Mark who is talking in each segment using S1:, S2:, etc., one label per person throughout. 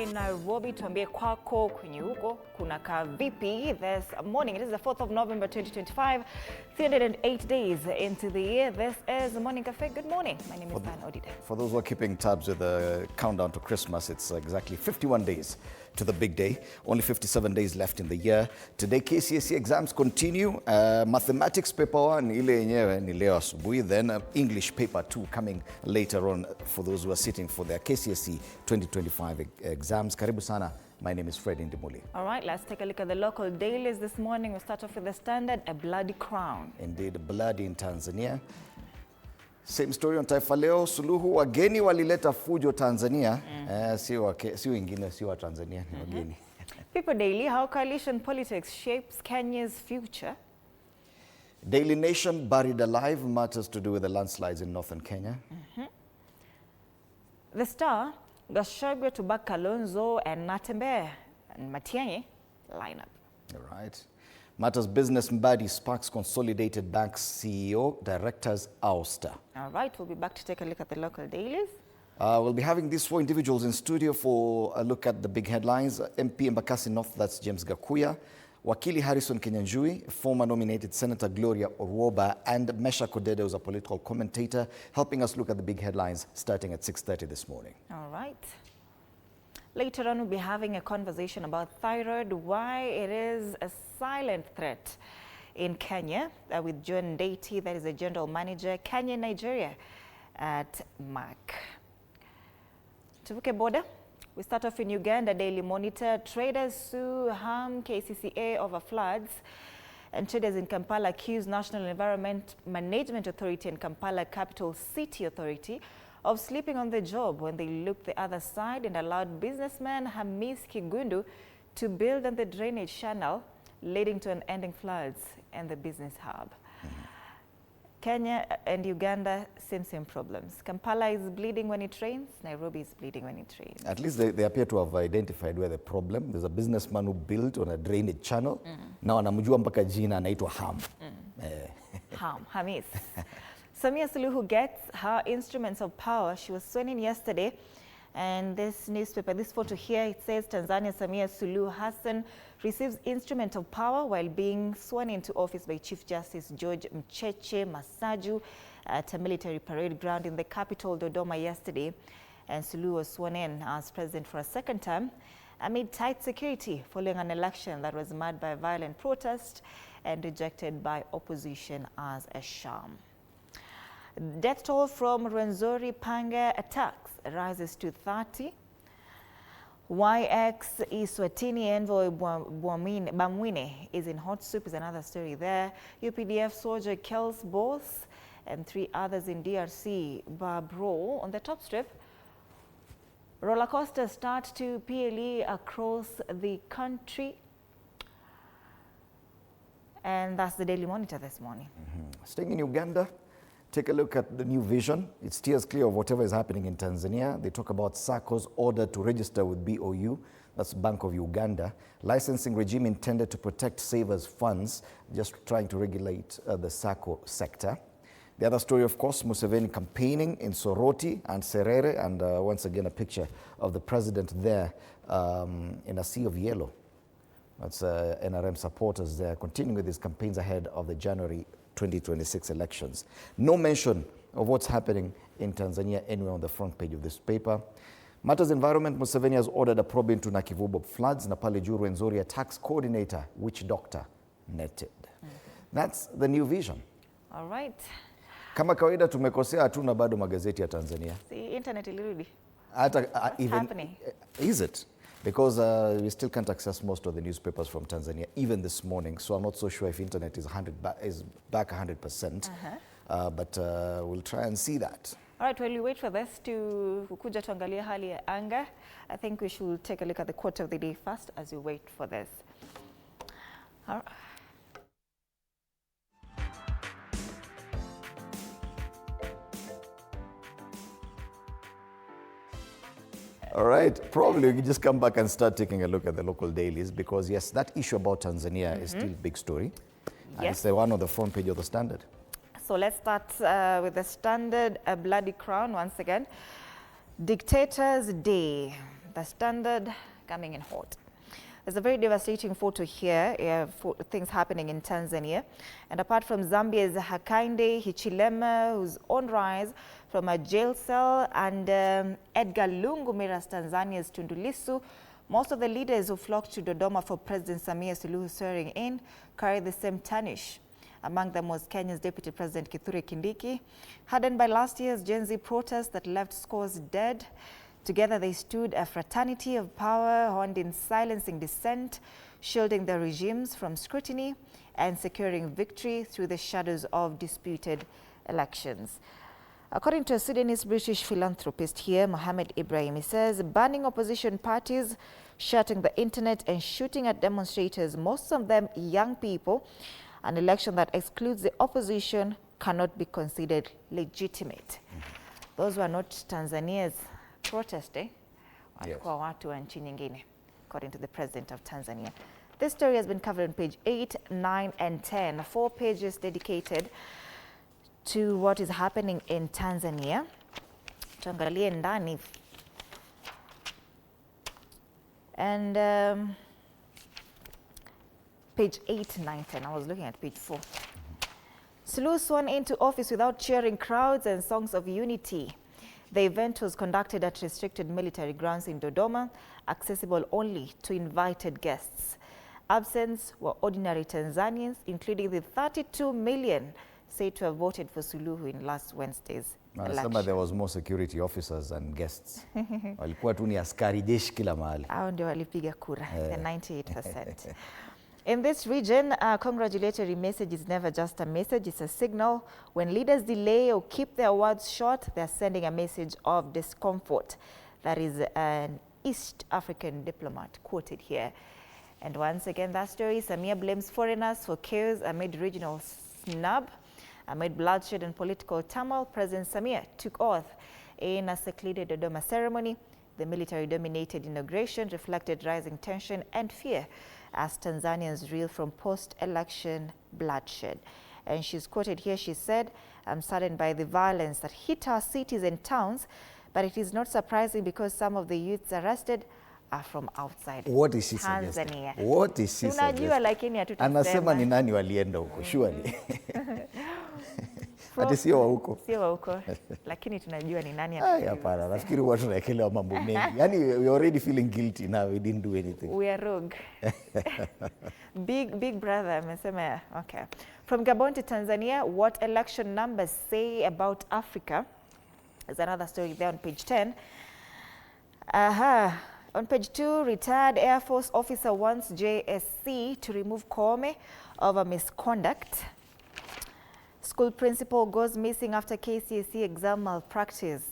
S1: jijini Nairobi. Tuambie kwako kwenye huko kunakaa vipi this morning. It is the 4th of November 2025, 308 days into the year. This is Morning Cafe. Good morning. My name is Van Odida.
S2: For those who are keeping tabs with the countdown to Christmas, it's exactly 51 days to the big day. Only 57 days left in the year. Today KCSE exams continue. Mathematics paper 1 ile yenyewe ni leo asubuhi, then English paper 2 coming later on for those who are sitting for their KCSE 2025 exams. Karibu sana. My name is Fred Indimuli.
S1: All right, let's take a look at the local dailies this morning. We'll start off with the Standard, a bloody crown.
S2: Indeed, bloody in Tanzania. Same story on Taifa Leo. Suluhu, wageni walileta fujo Tanzania. Si wengine, si wa Tanzania, ni wageni.
S1: People Daily, how coalition politics shapes Kenya's future.
S2: Daily Nation, buried alive, matters to do with the landslides in northern Kenya. The
S1: Star, Gachagua to back Kalonzo and Natembeya and Matiang'i lineup.
S2: All right. Matters Business Mbadi sparks consolidated banks CEO, directors ouster.
S1: All right, we'll be back to take a look at the local dailies.
S2: We'll be having these 4 individuals in studio for a look at the big headlines. MP Embakasi North, that's James Gakuya. Wakili Harrison Kenyanjui, former nominated Senator Gloria Orwoba, and Mesha Kodede, who's a political commentator, helping us look at the big headlines starting at 6:30 this morning.
S1: All right. Later on, we'll be having a conversation about thyroid, why it is a silent threat in Kenya, with John Deity, that is the General Manager, Kenya, Nigeria at MAC. Tuvuke border. We start off in Uganda. Daily Monitor, traders sue harm KCCA over floods, and traders in Kampala accuse National Environment Management Authority and Kampala Capital City Authority of sleeping on the job when they looked the other side and allowed businessman Hamis Kigundu to build on the drainage channel, leading to unending floods in the business hub. Kenya and Uganda, same problems. Kampala is bleeding when it rains. Nairobi is bleeding when it rains.
S2: At least they appear to have identified where the problem. There's a businessman who built on a drainage channel. Now anamjua mpaka jina anaitwa Ham.
S1: Hamis. Samia Suluhu gets her instruments of power. She was sworn in yesterday. And this newspaper, this photo here, it says Tanzania Samia Suluhu Hassan receives instrument of power while being sworn into office by Chief Justice George Mcheche Masaju at a military parade ground in the capital, Dodoma, yesterday. And Suluhu was sworn in as president for a second term amid tight security following an election that was marred by violent protest and rejected by opposition as a sham. Death toll from Rwenzori Panga attacks rises to 30. YX Eswatini envoy Bamwine is in hot soup is another story there. UPDF soldier kills boss and 3 others in DRC. Barbro on the top strip. Roller coaster start to PLE across the country. And that's the Daily Monitor this morning.
S2: Staying in Uganda, take a look at the new vision. It steers clear of whatever is happening in Tanzania. They talk about SACCO's order to register with BOU, that's Bank of Uganda. Licensing regime intended to protect savers' funds, just trying to regulate the SACCO sector. The other story, of course, Museveni campaigning in Soroti and Serere, and once again a picture of the president there in a sea of yellow. That's NRM supporters there, continuing with his campaigns ahead of the January 2026 elections. No mention of what's happening in Tanzania anywhere on the front page of this paper. Matters Environment, Museveni has ordered a probe into Nakivubo floods. Napale Juru Rwenzori attacks coordinator, which doctor netted. That's the new vision.
S1: All right.
S2: Kama kawaida tumekosea, hatuna bado magazeti ya Tanzania.
S1: See, internet ilirudi.
S2: What's
S1: even happening?
S2: Is it? Because we still can't access most of the newspapers from Tanzania, even this morning. So I'm not so sure if internet is back 100%. But we'll try and see that.
S1: All right, while we wait for this to kukuja tuangalia hali ya anga, I think we should take a look at the quote of the day first as we wait for this. All right.
S2: All right, probably we can just come back and start taking a look at the local dailies because, yes, that issue about Tanzania is still a big story. Yes. And it's the one on the front page of the Standard.
S1: So let's start with the Standard, a bloody crown once again. Dictator's Day. The Standard coming in hot. There's a very devastating photo here, things happening in Tanzania. And apart from Zambia's Hakainde Hichilema, who's on rise from a jail cell, and Edgar Lungu Miras, Tanzania's Tundu Lissu, most of the leaders who flocked to Dodoma for President Samia Suluhu swearing in carry the same tarnish. Among them was Kenya's Deputy President Kithure Kindiki. Hardened by last year's Gen Z protests that left scores dead, together they stood a fraternity of power, honed in silencing dissent, shielding their regimes from scrutiny, and securing victory through the shadows of disputed elections. According to a Sudanese-British philanthropist here, Mohammed Ibrahim, he says banning opposition parties, shutting the internet, and shooting at demonstrators, most of them young people, an election that excludes the opposition cannot be considered legitimate. Those were not Tanzania's protesting, walikuwa watu wa nchi nyingine, according to the president of Tanzania. This story has been covered on page 8, 9, and 10, 4 pages dedicated to what is happening in Tanzania. Tuangalie ndani. And page 8, 9, 10. I was looking at page 4. Suluhu sworn into office without cheering crowds and songs of unity. The event was conducted at restricted military grounds in Dodoma, accessible only to invited guests. Absent were ordinary Tanzanians, including the 32 million said to have voted for Suluhu in last Wednesday's election.
S2: There was more security officers and guests. Walikuwa tu ni askari jeshi kila mahali.
S1: Hao ndio walipiga kura, the 98%. In this region, a congratulatory message is never just a message, it's a signal. When leaders delay or keep their words short, they're sending a message of discomfort. That is an East African diplomat quoted here. And once again, that story, Samia blames foreigners for chaos amid regional snub. Amid bloodshed and political turmoil, President Samia took oath in a secluded Dodoma ceremony. The military-dominated inauguration reflected rising tension and fear as Tanzanians reel from post-election bloodshed. And she's quoted here, she said, "I'm saddened by the violence that hit our cities and towns, but it is not surprising because some of the youths arrested are from outside
S2: What is she
S1: Tanzania."
S2: What is she
S1: Tunajua lakini hatutasema.
S2: Anasema ni nani walienda huko, surely. Ati sio wa huko.
S1: Sio wa huko, lakini tunajua ni nani.
S2: Hapana, nafikiri watu tunaekelewa mambo mengi. Yaani we already feeling guilty now, we didn't do anything.
S1: We are rogue. Big brother amesema, okay. From Gabon to Tanzania, what election numbers say about Africa? There's another story there on page 10. On page 2, retired Air Force officer wants JSC to remove Koome over misconduct. School principal goes missing after KCSE exam malpractice.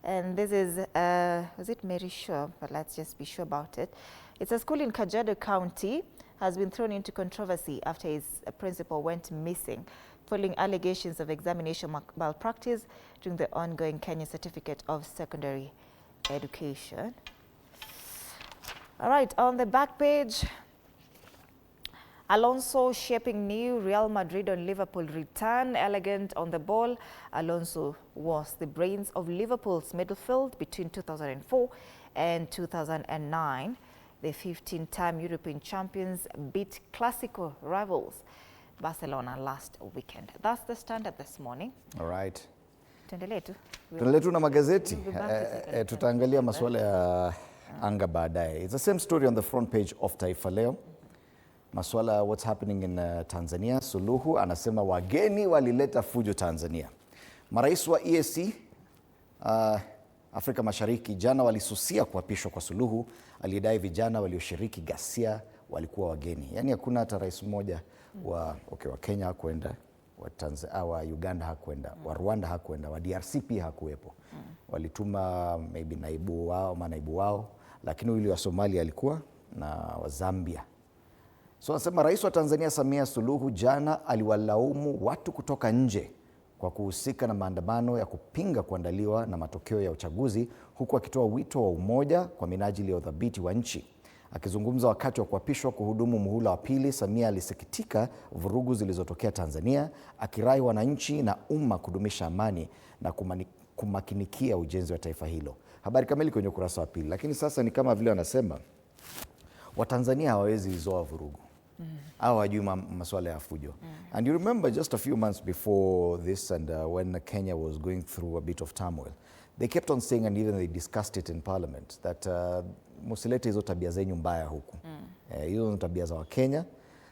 S1: And this is it Mary Shaw? But let's just be sure about it. It's a school in Kajiado County has been thrown into controversy after its principal went missing following allegations of examination malpractice during the ongoing Kenya Certificate of Secondary Education. All right, on the back page, Alonso shaping new Real Madrid on Liverpool return. Elegant on the ball, Alonso was the brains of Liverpool's midfield between 2004 and 2009. The 15-time European champions beat Clasico rivals Barcelona last weekend. That's the Standard this morning.
S2: All right.
S1: Tuendelee
S2: tu na magazeti. Tutaangalia masuala ya anga baadaye. It's the same story on the front page of Taifa Leo. Masuala what's happening in Tanzania. Suluhu anasema wageni walileta fujo Tanzania. Marais wa EAC Afrika Mashariki jana walisusia kuapishwa kwa Suluhu, alidai vijana walioshiriki ghasia walikuwa wageni. Yaani hakuna hata rais mmoja wa Kenya hakwenda, wa Uganda hakwenda, wa Rwanda hakwenda, wa DRC pia hakuwepo. Walituma maybe manaibu wao, lakini yule wa Somalia alikuwa na wa Zambia. So anasema rais wa Tanzania Samia Suluhu jana aliwalaumu watu kutoka nje kwa kuhusika na maandamano ya kupinga kuandaliwa na matokeo ya uchaguzi, huku akitoa wito wa umoja kwa minajili ya udhabiti wa nchi. Akizungumza wakati wa kuapishwa kuhudumu muhula wa pili, Samia alisikitika vurugu zilizotokea Tanzania, akirai wananchi na umma kudumisha amani na kumakinikia ujenzi wa taifa hilo. Habari kamili kwenye ukurasa wa pili. Lakini sasa ni kama vile wanasema Watanzania hawawezi izoa vurugu. Au hawajui masuala ya fujo. And you remember just a few months before this and when Kenya was going through a bit of turmoil, they kept on saying, and even they discussed it in parliament, that musilete hizo tabia zenyu mbaya huku. Hizo ni tabia za Wakenya.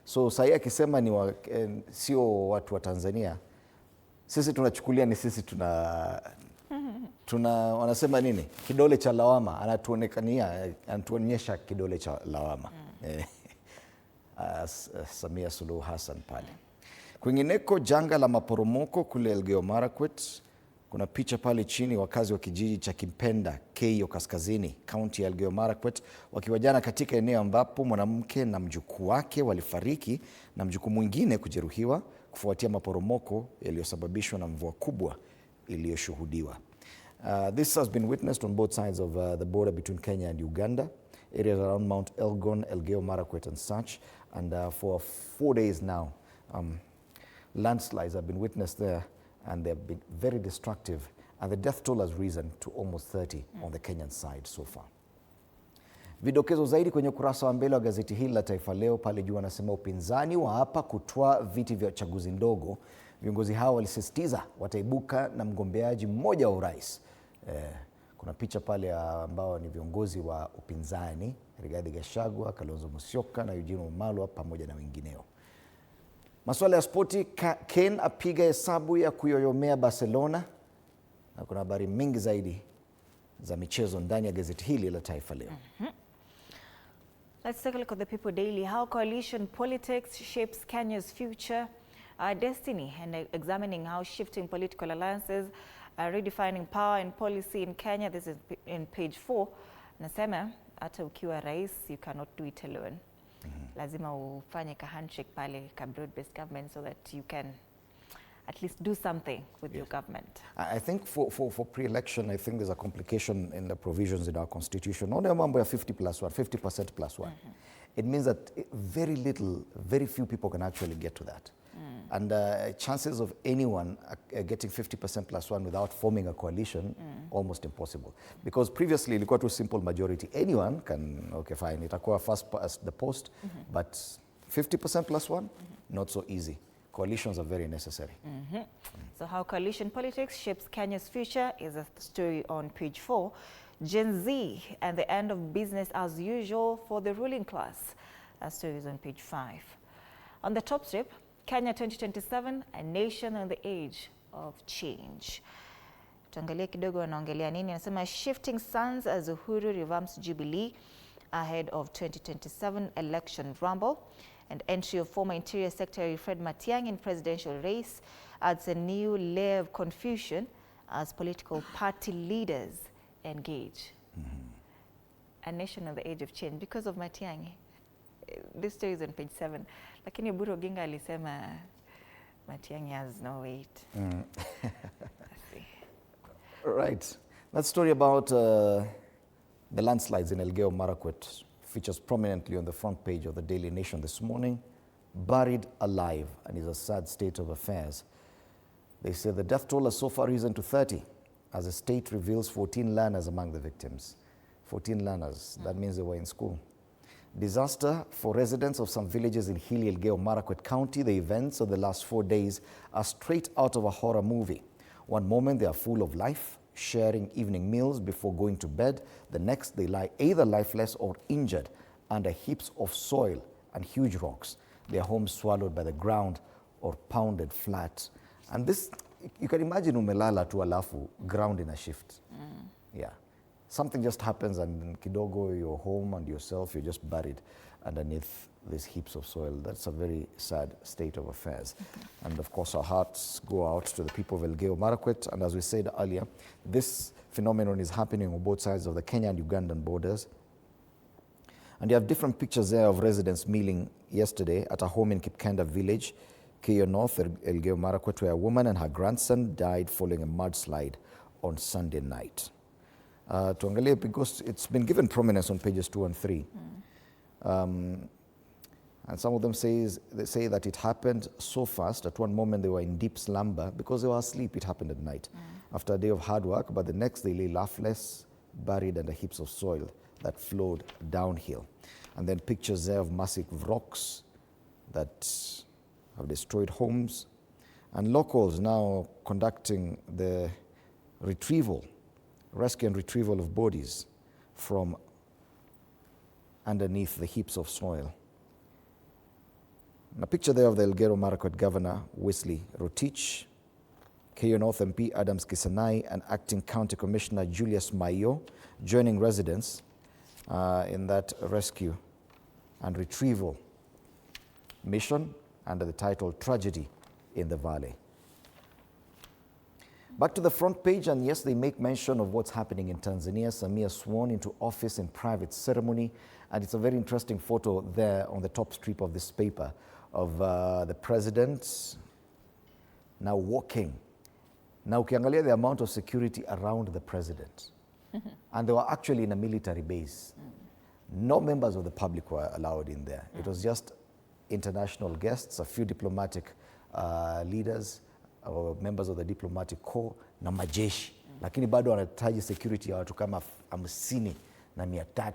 S2: So sahii akisema ni sio watu wa Tanzania, sisi tunachukulia ni sisi wanasema nini? Kidole cha lawama, anatuonyesha kidole cha lawama. Samia Suluhu Hassan pale. Kwingineko, janga la maporomoko kule Elgeyo Marakwet. Kuna picha pale chini, wakazi wa kijiji cha Kimpenda, Keio Kaskazini, kaunti ya Elgeyo Marakwet, wakiwa jana katika eneo ambapo mwanamke na mjukuu wake walifariki na mjukuu mwingine kujeruhiwa kufuatia maporomoko yaliyosababishwa na mvua kubwa iliyoshuhudiwa. This has been witnessed on both sides of the border between Kenya and Uganda, areas around Mount Elgon, Elgeyo Marakwet and such. And for 4 days now, landslides have been witnessed there, and they have been very destructive. And the death toll has risen to almost 30 on the Kenyan side so far. Vidokezo zaidi kwenye ukurasa wa mbele wa gazeti hili la Taifa Leo. Pale juu anasema upinzani wa hapa kutoa viti vya chaguzi ndogo. Viongozi hao walisisitiza wataibuka na mgombeaji mmoja wa urais. Kuna picha pale ambao ni viongozi wa upinzani, Rigathi Gachagua, Kalonzo Musyoka na Eugene Wamalwa pamoja na wengineo. Masuala ya spoti, Ken apiga hesabu ya kuyoyomea Barcelona, na kuna habari mingi zaidi za michezo ndani ya gazeti hili la Taifa Leo.
S1: Let's take a look at the People Daily. How coalition politics shapes Kenya's future destiny, and examining how shifting political alliances are redefining power and policy in Kenya. This is in page 4. Nasema hata ukiwa rais, you cannot do it alone. Lazima ufanye ka handshake pale ka broad-based government so that you can at least do something with your government.
S2: I think for pre-election, I think there's a complication in the provisions in our constitution. Only mambo ya 50% plus one. It means that very few people can actually get to that. And chances of anyone getting 50% plus one without forming a coalition, almost impossible. Because previously, ilikuwa too simple majority. Anyone can, okay, fine, itakuwa first past the post, but 50% plus one, not so easy. Coalitions are very necessary.
S1: So how coalition politics shapes Kenya's future is a story on page 4. Gen Z and the end of business as usual for the ruling class. That story is on page 5. On the top strip, Kenya 2027, a nation on the age of change. Tuangalie kidogo wanaongelea nini. Anasema shifting suns as Uhuru revamps Jubilee ahead of 2027 election rumble. And entry of former Interior Secretary Fred Matiang'i in presidential race adds a new layer of confusion as political party leaders engage. A nation on the age of change because of Matiang'i. This story is on page 7. Lakini Oburu Oginga alisema Matiang'i has no weight. Let's see.
S2: Right. That story about the landslides in Elgeyo Marakwet features prominently on the front page of the Daily Nation this morning. Buried alive, and is a sad state of affairs. They say the death toll has so far risen to 30 as the state reveals 14 learners among the victims. 14 learners, that means they were in school. Disaster for residents of some villages in hilly Elgeyo Marakwet County. The events of the last 4 days are straight out of a horror movie. One moment they are full of life, sharing evening meals before going to bed. The next they lie either lifeless or injured under heaps of soil and huge rocks. Their homes swallowed by the ground or pounded flat. And this, you can imagine umelala tu alafu ground in a shift. Yeah. Something just happens and kidogo, you're home and yourself, you're just buried underneath these heaps of soil. That's a very sad state of affairs. And of course, our hearts go out to the people of Elgeyo Marakwet. And as we said earlier, this phenomenon is happening on both sides of the Kenya and Ugandan borders. And you have different pictures there of residents meeting yesterday at a home in Kipkenda village, Keio North, Elgeyo Marakwet, where a woman and her grandson died following a mudslide on Sunday night. Tuangalie, because it's been given prominence on pages 2 and 3. And some of them say that it happened so fast. At one moment they were in deep slumber because they were asleep. It happened at night after a day of hard work, but the next they lay lifeless buried under heaps of soil that flowed downhill. And then pictures there of massive rocks that have destroyed homes. And locals now conducting the rescue and retrieval of bodies from underneath the heaps of soil. And a picture there of the Elgeyo Marakwet Governor, Wesley Rotich, KU North MP Adams Kisanai, and Acting County Commissioner Julius Mayo joining residents in that rescue and retrieval mission under the title Tragedy in the Valley. Back to the front page, and yes, they make mention of what's happening in Tanzania. Samia sworn into office in private ceremony, and it's a very interesting photo there on the top strip of this paper of the president now walking. Now, ukiangalia the amount of security around the president, and they were actually in a military base. No members of the public were allowed in there. It was just international guests, a few diplomatic leaders, or members of the diplomatic corps na majeshi, lakini bado wanahitaji security ya watu kama 50 na 300.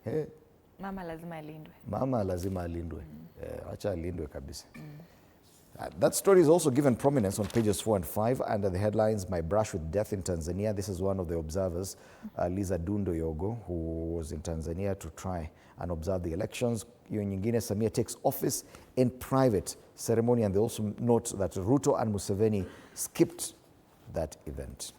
S2: Hey.
S1: Mama lazima alindwe.
S2: Mama lazima alindwe. Acha alindwe kabisa. That story is also given prominence on pages 4 and 5 under the headlines, My Brush with Death in Tanzania. This is one of the observers, Liza Dundo Yogo, who was in Tanzania to try and observe the elections. Hiyo nyingine, Samia takes office in private ceremony, and they also note that Ruto and Museveni skipped that event.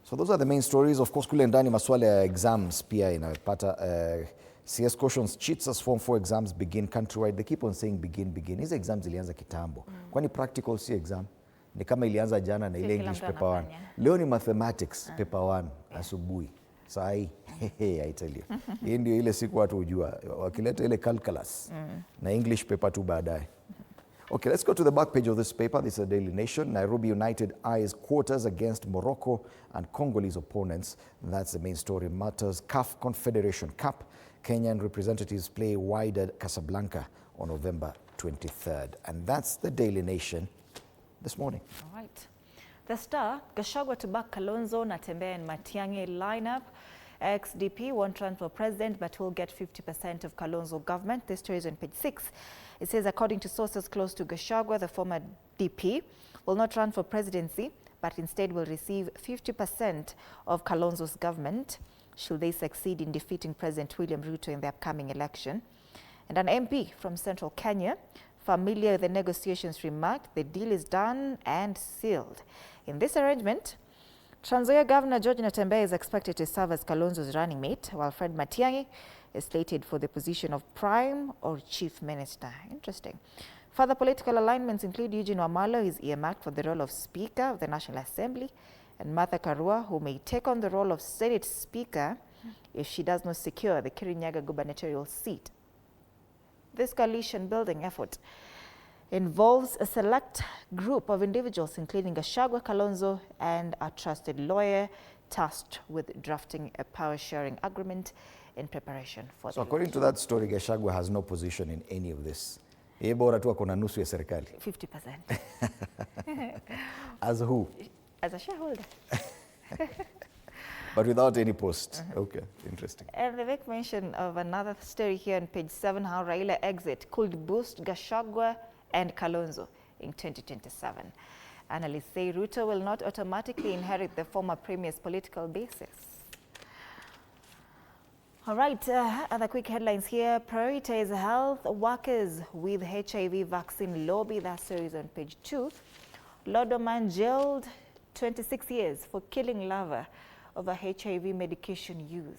S2: So those are the main stories. Of course, kule ndani maswala ya exams pia inapata CS cautions cheats as Form 4 exams begin countrywide. They keep on saying begin. Hizi exams ilianza kitambo. Kwani practical si exam? Ni kama ilianza jana na ile English paper 1. Leo ni mathematics paper 1 asubuhi. Sai, I tell you. Hii ndio ile siku watu hujua. Wakileta ile calculus na English paper 2 baadaye. Okay, let's go to the back page of this paper. This is a Daily Nation. Nairobi United eyes quarters against Morocco and Congolese opponents. That's the main story. Matters CAF Confederation Cup. Kenyan representatives play wide at Casablanca on November 23rd. And that's the Daily Nation this morning.
S1: All right. The Star, Gachagua to back Kalonzo, Natembeya and Matiang'i lineup. XDP won't run for president but will get 50% of Kalonzo government. This story is on page 6. It says, according to sources close to Gachagua, the former DP will not run for presidency but instead will receive 50% of Kalonzo's government should they succeed in defeating President William Ruto in the upcoming election. And an MP from central Kenya, familiar with the negotiations, remarked the deal is done and sealed. In this arrangement, Trans Nzoia Governor George Natembeya is expected to serve as Kalonzo's running mate, while Fred Matiang'i is slated for the position of Prime or Chief Minister. Interesting. Further political alignments include Eugene Wamalwa, who is earmarked for the role of Speaker of the National Assembly, and Martha Karua, who may take on the role of Senate Speaker if she does not secure the Kirinyaga gubernatorial seat. This coalition-building effort involves a select group of individuals, including Gachagua, Kalonzo, and a trusted lawyer tasked with drafting a power-sharing agreement in preparation for
S2: So according to that story, Gachagua has no position in any of this. Yeye bora tu ako na nusu ya serikali.
S1: 50%.
S2: As who?
S1: As a shareholder.
S2: But without any post. Okay, interesting.
S1: And they make mention of another story here on page 7, how Raila exit could boost Gachagua and Kalonzo in 2027. Analysts say Ruto will not automatically inherit the former premier's political basis. All right, other quick headlines here. Prioritize health workers with HIV vaccine lobby. That story is on page 2. Lodoman jailed 26 years for killing lover over HIV medication use.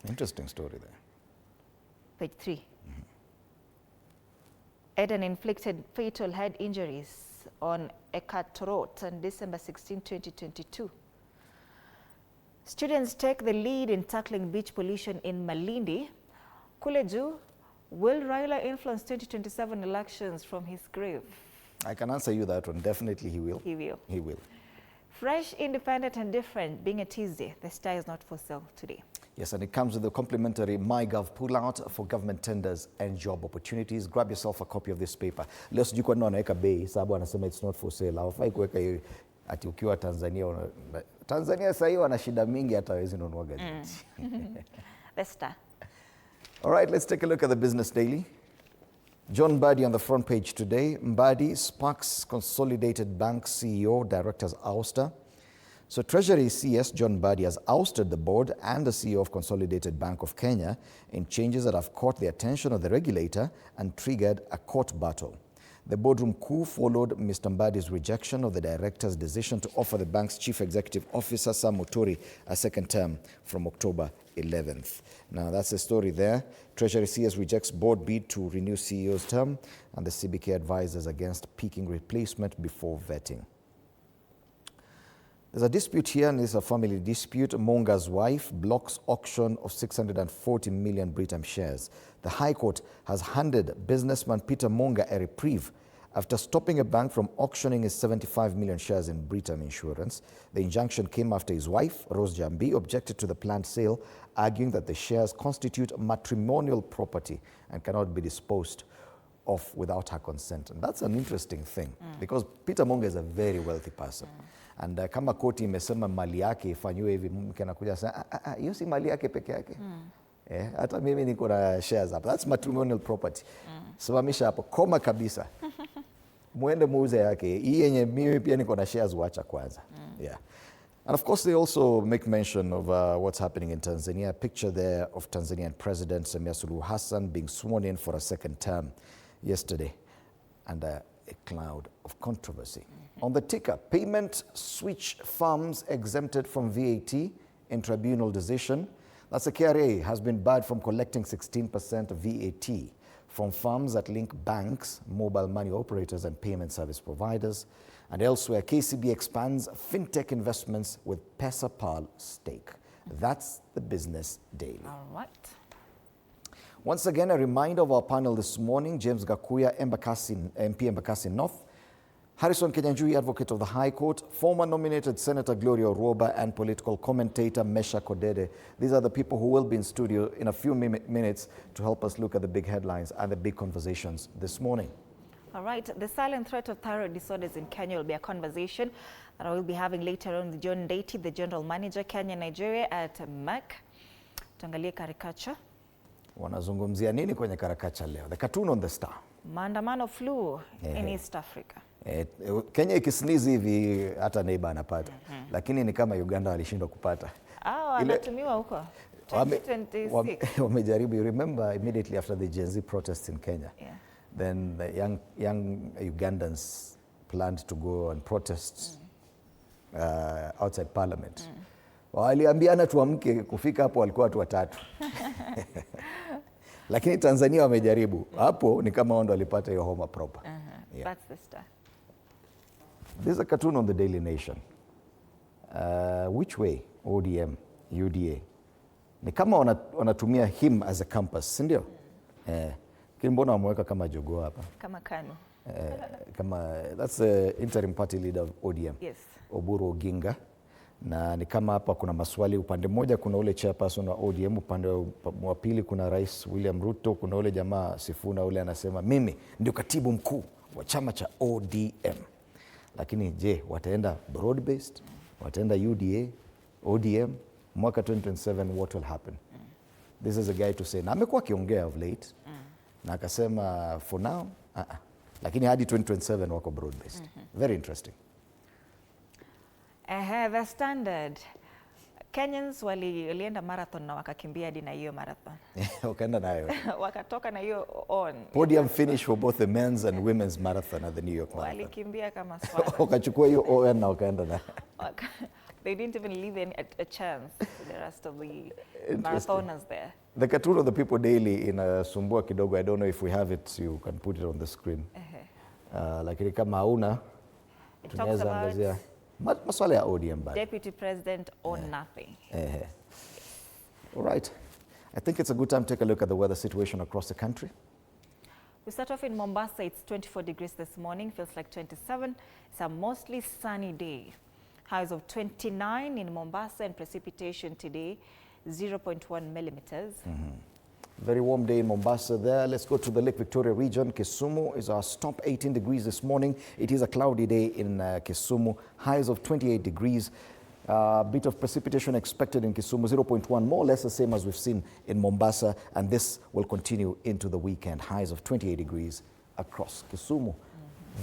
S2: Interesting story there.
S1: Page 3. Eden inflicted fatal head injuries on Ekatorot on December 16, 2022. Students take the lead in tackling beach pollution in Malindi. Kuleju, will Raila influence 2027 elections from his grave?
S2: I can answer you that one. Definitely he will.
S1: He will.
S2: He will.
S1: Fresh, independent and different, being a Tuesday, the Star is not for sale today.
S2: Yes, and it comes with a complimentary MyGov pullout for government tenders and job opportunities. Grab yourself a copy of this paper. Leo sijui kwa nini wanaweka bei, sababu anasema it's not for sale. Hawafai kuweka ati ukiwa Tanzania Tanzania sasa hivi wana shida mingi hata hawezi nunua gazeti.
S1: The Star.
S2: All right, let's take a look at the Business Daily. John Mbadi on the front page today. Mbadi sparks Consolidated Bank CEO director's ouster. So Treasury CS John Mbadi has ousted the board and the CEO of Consolidated Bank of Kenya in changes that have caught the attention of the regulator and triggered a court battle. The boardroom coup followed Mr. Mbadi's rejection of the director's decision to offer the bank's chief executive officer, Sam Muturi, a second term from October 11th. Now, that's the story there. Treasury CS rejects board bid to renew CEO's term, and the CBK advises against picking replacement before vetting. There's a dispute here, and it's a family dispute. Monga's wife blocks auction of 640 million Britam shares. The High Court has handed businessman Peter Monga a reprieve after stopping a bank from auctioning his 75 million shares in Britam Insurance. The injunction came after his wife, Rose Jambi, objected to the planned sale, arguing that the shares constitute matrimonial property and cannot be disposed of without her consent. And that's an interesting thing because Peter Monga is a very wealthy person. And kama koti imesema mali yake ifanywe hivi, mke anakuja sasa, hiyo si mali yake peke yake. Hata mimi niko na shares hapa. That's matrimonial property. Simamisha hapo, koma kabisa. Muende muuze yake. Hii yenye mimi pia niko na shares, wacha kwanza. Yeah. And of course, they also make mention of what's happening in Tanzania. A picture there of Tanzanian President Samia Suluhu Hassan being sworn in for a second term yesterday, and a cloud of controversy. On the ticker, payment switch firms exempted from VAT in tribunal decision. That's the KRA has been barred from collecting 16% of VAT from firms that link banks, mobile money operators, and payment service providers. And elsewhere, KCB expands fintech investments with Pesapal stake. That's the Business Daily.
S1: All right.
S2: Once again, a reminder of our panel this morning: James Gakuya, MP Embakasi North; Harrison Kenyanjui, Advocate of the High Court; former nominated Senator Gloria Oroba; and political commentator Mesha Kodede. These are the people who will be in studio in a few minutes to help us look at the big headlines and the big conversations this morning.
S1: All right, the silent threat of thyroid disorders in Kenya will be a conversation that I will be having later on with John Deity, the General Manager, Kenya, Nigeria at MEC. Tuangalie caricature.
S2: Wanazungumzia nini kwenye caricature leo? The cartoon on the Star.
S1: Maandamano flu in East Africa.
S2: Kenya ikisneeze hivi hata neighbor anapata. Lakini ni kama Uganda walishindwa kupata.
S1: Wanatumiwa huko. 2026.
S2: Wamejaribu. You remember immediately after the Gen Z protests in Kenya.
S1: Yeah.
S2: Then the young Ugandans planned to go and protest outside parliament. Waliambiana tuamke, kufika hapo walikuwa watu watatu. Lakini Tanzania wamejaribu. Hapo ni kama wao walipata hiyo homa proper.
S1: Yeah. That's the Star.
S2: There's a cartoon on the Daily Nation. Which way? ODM, UDA. Ni kama wanatumia him as a compass, si ndio? Mbona wameweka kama jogoo hapa?
S1: Kama KANU.
S2: That's the interim party leader of ODM.
S1: Yes.
S2: Oburu Oginga. Na ni kama hapa kuna maswali, upande mmoja kuna ule chairperson wa ODM, upande wa pili kuna Rais William Ruto, kuna ule jamaa Sifuna ule anasema mimi ndio katibu mkuu wa chama cha ODM. Lakini je, wataenda broad based? Wataenda UDA, ODM? Mwaka 2027 what will happen? This is a guy to say. Na amekuwa akiongea of late. Na akasema for now, lakini hadi 2027 wako broad based. Very interesting.
S1: The Standard. Kenyans walienda marathon na wakakimbia hadi na hiyo marathon.
S2: Wakaenda nayo.
S1: Wakatoka na hiyo on.
S2: Podium finish for both the men's and women's marathon at the New York Marathon.
S1: Walikimbia kama swala.
S2: Wakachukua hiyo on na wakaenda nayo.
S1: They didn't even leave a chance to the rest of the marathoners there.
S2: The cartoon of the People Daily inasumbua kidogo. I don't know if we have it, you can put it on the screen. Lakini kama hauna, tunaweza angazia maswala ya ODM bado.
S1: Deputy President on nothing.
S2: All right. I think it's a good time to take a look at the weather situation across the country.
S1: We start off in Mombasa. It's 24 degrees this morning. Feels like 27. It's a mostly sunny day. Highs of 29 in Mombasa, and precipitation today 0.1 millimeters.
S2: Very warm day in Mombasa there. Let's go to the Lake Victoria region. Kisumu is our stop, 18 degrees this morning. It is a cloudy day in Kisumu, highs of 28 degrees. A bit of precipitation expected in Kisumu, 0.1, more or less the same as we've seen in Mombasa, and this will continue into the weekend. Highs of 28 degrees across Kisumu.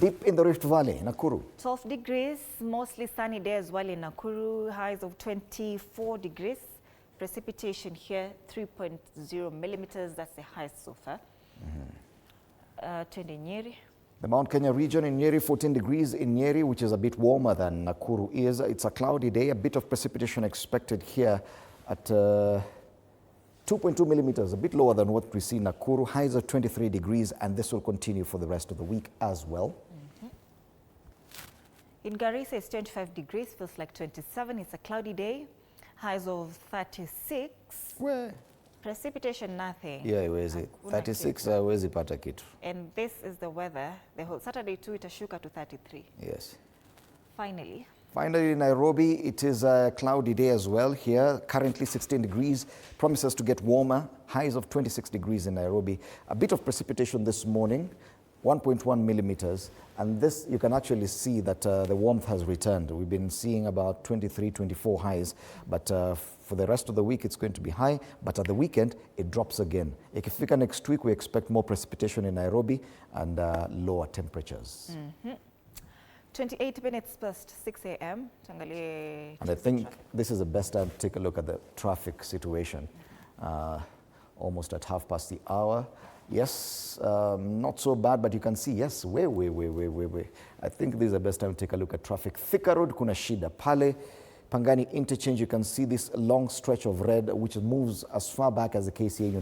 S2: Deep in the Rift Valley, Nakuru.
S1: 12 degrees, mostly sunny day as well in Nakuru, highs of 24 degrees. Precipitation here, 3.0 millimeters, that's the highest so far. Twende Nyeri.
S2: The Mount Kenya region in Nyeri, 14 degrees in Nyeri, which is a bit warmer than Nakuru is. It's a cloudy day, a bit of precipitation expected here at 2.2 millimeters, a bit lower than what we see in Nakuru. Highs of 23 degrees, and this will continue for the rest of the week as well.
S1: In Garissa, it's 25 degrees, feels like 27. It's a cloudy day. Highs of 36.
S2: Where?
S1: Precipitation, nothing.
S2: Yeah, where is it? 36, where is it, pata kitu?
S1: And this is the weather. The whole Saturday too, itashuka to 33.
S2: Yes.
S1: Finally,
S2: in Nairobi, it is a cloudy day as well here. Currently 16 degrees. Promises to get warmer. Highs of 26 degrees in Nairobi. A bit of precipitation this morning, 1.1 millimeters. And this, you can actually see that the warmth has returned. We've been seeing about 23, 24 highs, but for the rest of the week, it's going to be high, but at the weekend, it drops again. Ikifika next week, we expect more precipitation in Nairobi and lower temperatures.
S1: 28 minutes past 6 a.m.
S2: And I think this is the best time to take a look at the traffic situation. Almost at half past the hour. Yes, not so bad, but you can see, yes, way. I think this is the best time to take a look at traffic. Thika Road, kuna shida. Pale, Pangani Interchange, you can see this long stretch of red, which moves as far back as the KCA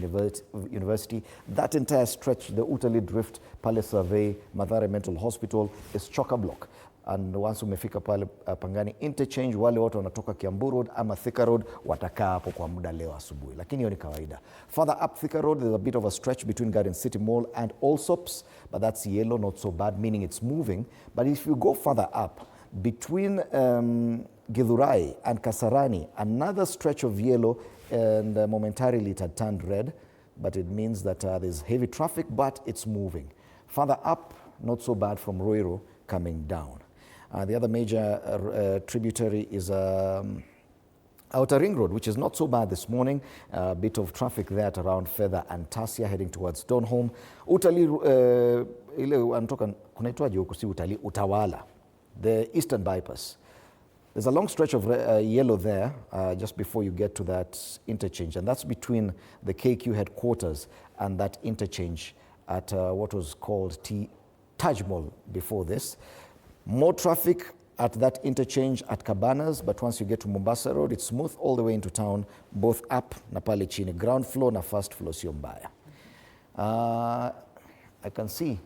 S2: University. That entire stretch, the Utali Drift, Pale Survey, Mathare Mental Hospital, is chock-a-block. And once umefika pale Pangani Interchange, wale watu wanatoka Kiambu Road ama Thika Road watakaa hapo kwa muda leo asubuhi. Lakini hiyo ni kawaida. Further up Thika Road, there's a bit of a stretch between Garden City Mall and Allsops, but that's yellow, not so bad, meaning it's moving. But if you go further up, between Githurai and Kasarani, another stretch of yellow, and momentarily it had turned red, but it means that there's heavy traffic, but it's moving. Further up, not so bad from Ruiru coming down. The other major tributary is Outer Ring Road, which is not so bad this morning. A bit of traffic there at around Feather and Tasia heading towards Donholm. Utali, Utawala, the Eastern Bypass. There's a long stretch of yellow there just before you get to that interchange, and that's between the KQ headquarters and that interchange at what was called Taj Mall before this. More traffic at that interchange at Cabanas, but once you get to Mombasa Road, it's smooth all the way into town, both up na pale chini. Ground floor na first floor sio mbaya. I can see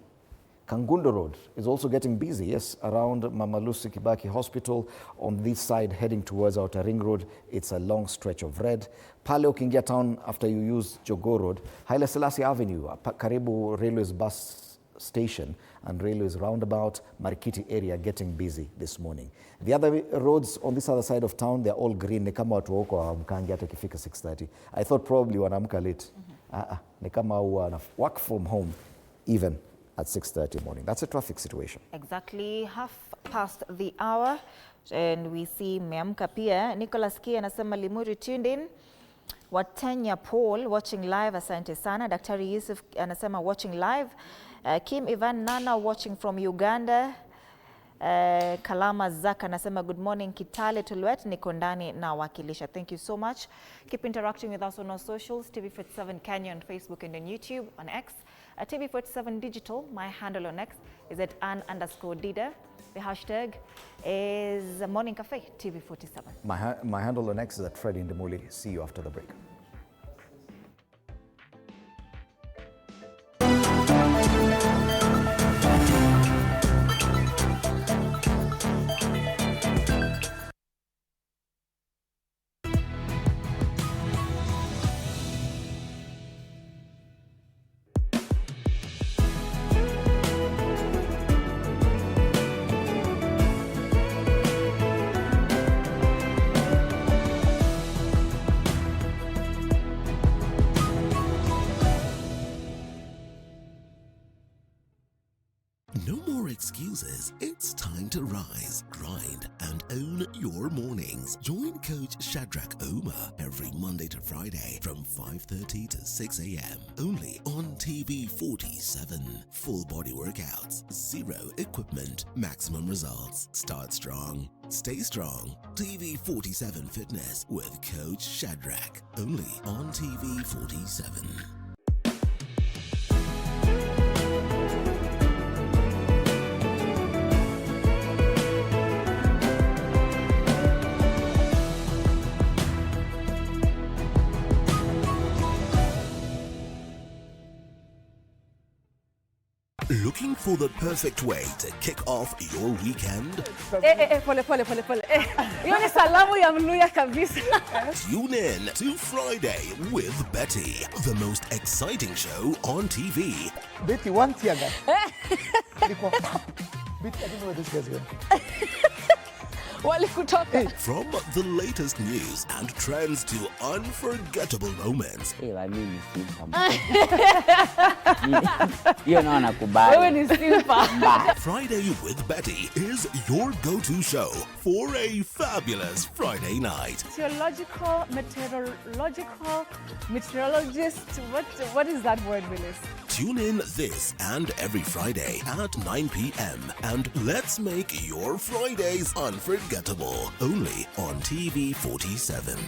S2: Kangundo Road is also getting busy, yes, around Mama Lucy Kibaki Hospital. On this side, heading towards Outer Ring Road, it's a long stretch of red. Pale ukiingia town after you use Jogoo Road, Haile Selassie Avenue, karibu Railways bus station and Railways roundabout, Marikiti area getting busy this morning. The other roads on this other side of town, they're all green. Ni kama watu wako hawamkangi hata ikifika 6:30. I thought probably wanaamka late. Ni kama work from home even at 6:30 morning. That's a traffic situation.
S1: Exactly half past the hour, and we see meamka pia. Nicholas Kia anasema Limuru tuned in. Watenya Paul watching live, asante sana. Daktari Yusuf anasema watching live. Kim Ivan Nana watching from Uganda. Kalama Zaka anasema good morning Kitale Tulwet, niko ndani na wakilisha. Thank you so much. Keep interacting with us on our socials, TV47 Kenya on Facebook and on YouTube, on X. At TV47 Digital, my handle on X is at @Ann_Dida. The hashtag is Morning Cafe TV47.
S2: My handle on X is at Freddy Ndimuli. See you after the break.
S3: more excuses. It's time to rise, grind, and own your mornings. Join Coach Shadrach Oma every Monday to Friday from 5:30 to 6 a.m. only on TV 47. Full body workouts, zero equipment, maximum results. Start strong, stay strong. TV 47 Fitness with Coach Shadrach only on TV 47. Looking for the perfect way to kick off your weekend?
S4: Pole. Hiyo ni salamu ya Mluya kabisa.
S3: Tune in to Friday with Betty, the most exciting show on TV.
S5: Betty, one tear guy. Betty, I don't know where this guy's going.
S3: From the latest news and trends to unforgettable moments.
S6: Wewe ni simple.
S3: Friday with Betty is your go-to show for a fabulous Friday night.
S4: Theological, meteorologist. What is that word, Willis?
S3: Tune in this and every Friday at 9 p.m. and let's make your Fridays unforgettable. Only on TV 47.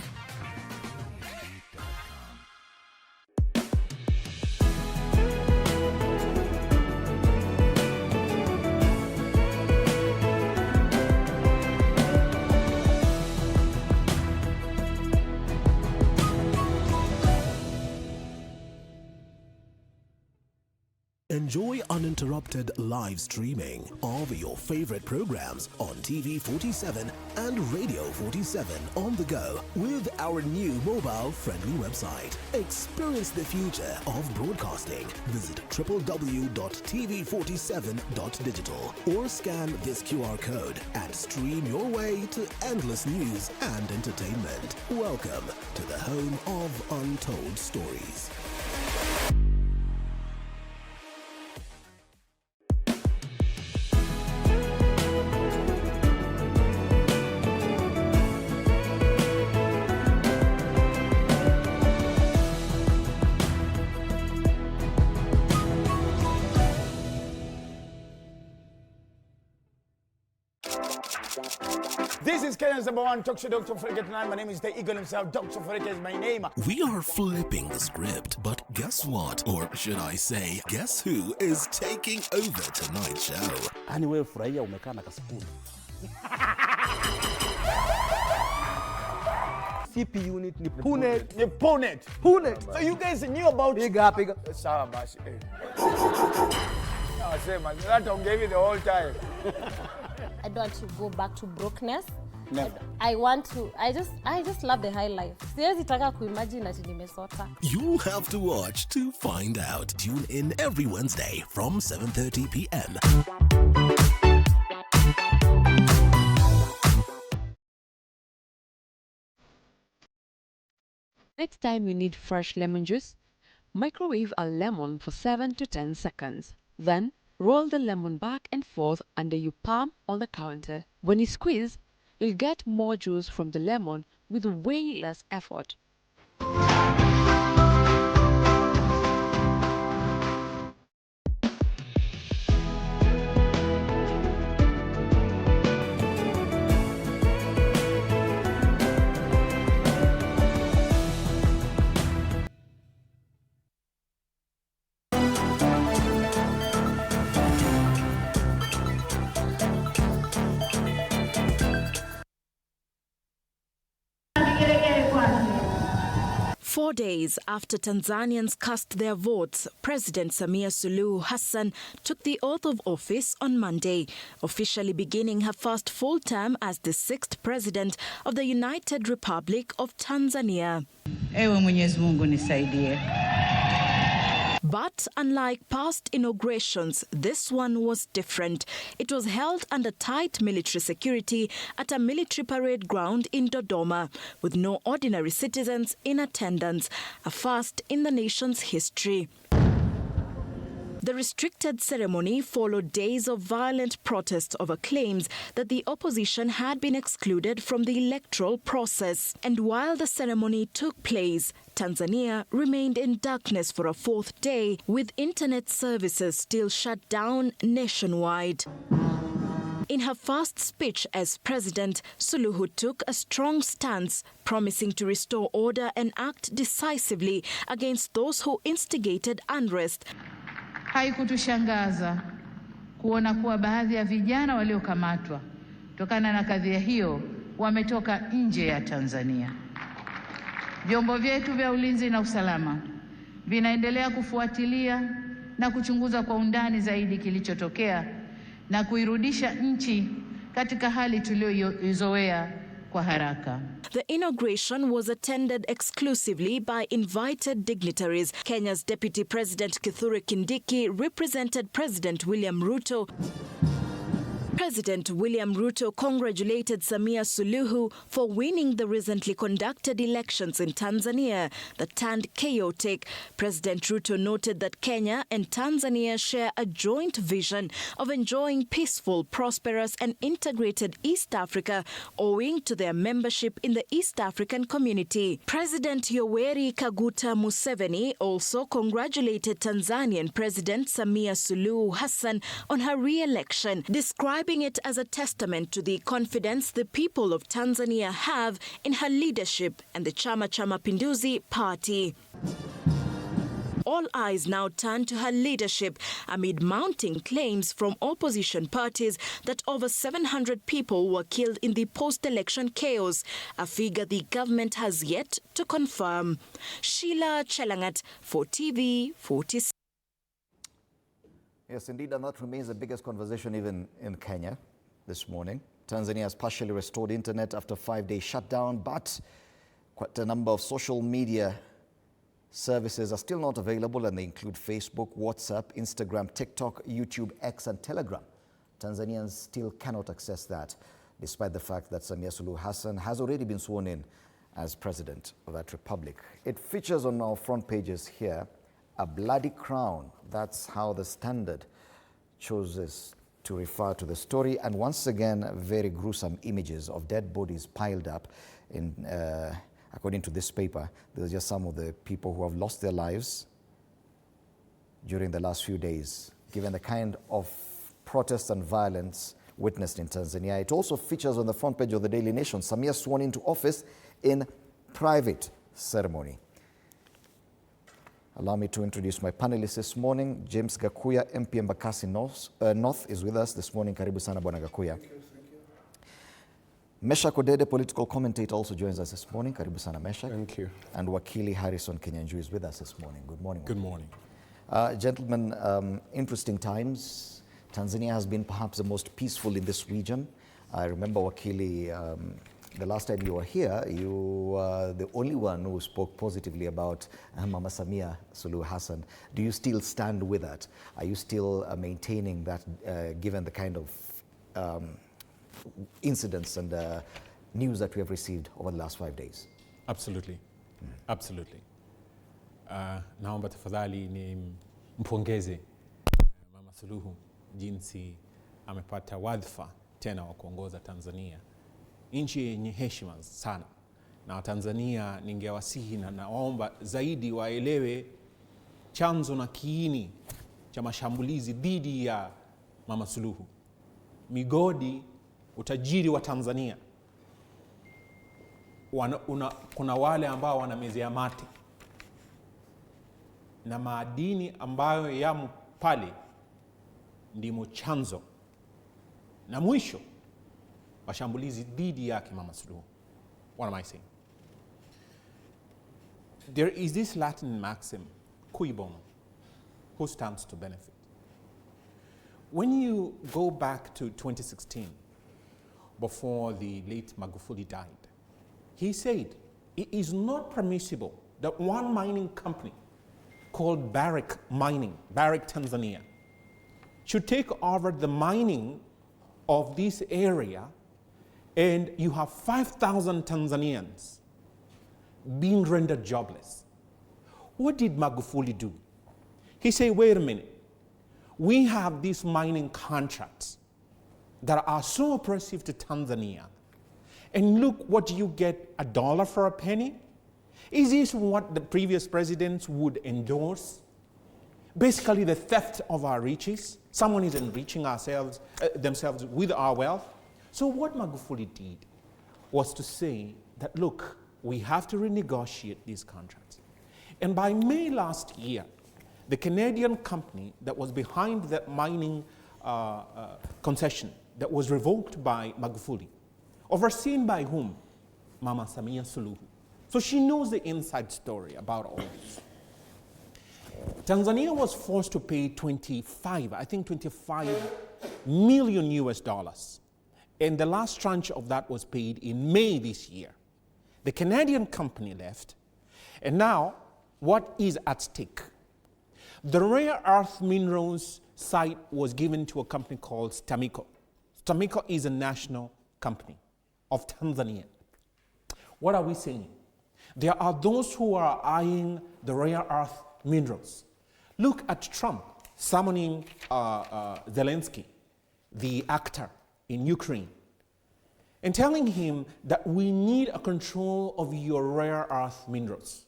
S3: Enjoy uninterrupted live streaming of your favorite programs on TV 47 and Radio 47 on the go with our new mobile-friendly website. Experience the future of broadcasting. Visit www.tv47.digital or scan this QR code and stream your way to endless news and entertainment. Welcome to the home of untold stories.
S5: This is Kenya's #1 talk show, Dr. Frederick. My name is the Eagle himself. Dr. Frederick is my name.
S3: We are flipping the script, but guess what? Or should I say, guess who is taking over tonight's show?
S6: Ani wewe furahia umekaa na kasipuni. CP unit ni Punet.
S5: So you guys knew about
S6: Piga.
S5: Sawa basi. I say man, that don't give you the whole time.
S7: I don't want to go back to brokenness.
S5: No.
S7: I just love the high life. Siwezi taka kuimagine ati nimesota.
S3: You have to watch to find out. Tune in every Wednesday from 7:30 p.m.
S8: Next time you need fresh lemon juice, microwave a lemon for 7 to 10 seconds. Then roll the lemon back and forth under your palm on the counter. When you squeeze, you'll get more juice from the lemon with way less effort.
S9: Four days after Tanzanians cast their votes, President Samia Suluhu Hassan took the oath of office on Monday, officially beginning her first full term as the 6th President of the United Republic of Tanzania.
S10: Ewe Mwenyezi Mungu nisaidie.
S9: But unlike past inaugurations, this one was different. It was held under tight military security at a military parade ground in Dodoma, with no ordinary citizens in attendance, a first in the nation's history. The restricted ceremony followed days of violent protests over claims that the opposition had been excluded from the electoral process. And while the ceremony took place, Tanzania remained in darkness for a fourth day, with internet services still shut down nationwide. In her first speech as president, Suluhu took a strong stance, promising to restore order and act decisively against those who instigated unrest.
S10: Haikutushangaza kuona kuwa baadhi ya vijana waliokamatwa kutokana na kadhia hiyo wametoka nje ya Tanzania. Vyombo vyetu vya ulinzi na usalama vinaendelea kufuatilia na kuchunguza kwa undani zaidi kilichotokea na kuirudisha nchi katika hali tuliyoizoea kwa haraka.
S9: The inauguration was attended exclusively by invited dignitaries. Kenya's Deputy President Kithure Kindiki represented President William Ruto. President William Ruto congratulated Samia Suluhu for winning the recently conducted elections in Tanzania that turned chaotic. President Ruto noted that Kenya and Tanzania share a joint vision of enjoying peaceful, prosperous and integrated East Africa owing to their membership in the East African Community. President Yoweri Kaguta Museveni also congratulated Tanzanian President Samia Suluhu Hassan on her re-election, describing it as a testament to the confidence the people of Tanzania have in her leadership and the Chama cha Mapinduzi party. All eyes now turn to her leadership amid mounting claims from opposition parties that over 700 people were killed in the post-election chaos, a figure the government has yet to confirm. Sheila Chelangat for TV 46.
S2: Yes, indeed, and that remains the biggest conversation even in Kenya this morning. Tanzania has partially restored internet after a 5-day shutdown, but quite a number of social media services are still not available, and they include Facebook, WhatsApp, Instagram, TikTok, YouTube, X, and Telegram. Tanzanians still cannot access that, despite the fact that Samia Suluhu Hassan has already been sworn in as president of that republic. It features on our front pages here, a bloody crown. That's how the Standard chooses to refer to the story. And once again, very gruesome images of dead bodies piled up. In, according to this paper, there's just some of the people who have lost their lives during the last few days, given the kind of protests and violence witnessed in Tanzania. It also features on the front page of the Daily Nation, Samia sworn into office in private ceremony. Allow me to introduce my panelists this morning. James Gakuya, MP Embakasi North, is with us this morning. Karibu sana Bwana Gakuya. Thank you. Meshak Odede, political commentator, also joins us this morning. Karibu sana Meshak.
S11: Thank you.
S2: And Wakili Harrison Kinyanjui is with us this morning. Good morning.
S11: Good morning.
S2: Gentlemen, interesting times. Tanzania has been perhaps the most peaceful in this region. I remember, Wakili, the last time you were here, you were the only one who spoke positively about Mama Samia Suluhu Hassan. Do you still stand with that? Are you still maintaining that, given the kind of incidents and news that we have received over the last 5 days?
S11: Absolutely. Absolutely. Naomba tafadhali ni mpongeze Mama Suluhu jinsi amepata wadhifa tena wa kuongoza Tanzania, nchi yenye heshima sana. Na Tanzania ningewasihi na naomba zaidi waelewe chanzo na kiini cha mashambulizi dhidi ya Mama Suluhu. Migodi, utajiri wa Tanzania, kuna wale ambao wanamezea mate, na madini ambayo yamo pale ndimo chanzo na mwisho mashambulizi dhidi yake Mama Suluhu. What am I saying? There is this Latin maxim, cui bono, who stands to benefit. When you go back to 2016, before the late Magufuli died, he said it is not permissible that one mining company called Barrick Mining, Barrick Tanzania, should take over the mining of this area, and you have 5,000 Tanzanians being rendered jobless. What did Magufuli do? He said, wait a minute, we have these mining contracts that are so oppressive to Tanzania. And look what you get, $1 for a penny. Is this what the previous presidents would endorse? Basically the theft of our riches. Someone is enriching themselves with our wealth. So what Magufuli did was to say that, look, we have to renegotiate these contracts. And by May last year, the Canadian company that was behind that mining concession that was revoked by Magufuli, overseen by whom? Mama Samia Suluhu. So she knows the inside story about all this. Tanzania was forced to pay 25 million US dollars. And the last tranche of that was paid in May this year. The Canadian company left. And now, what is at stake? The rare earth minerals site was given to a company called STAMICO. STAMICO is a national company of Tanzania. What are we saying? There are those who are eyeing the rare earth minerals. Look at Trump summoning Zelensky, the actor in Ukraine, and telling him that we need a control of your rare earth minerals.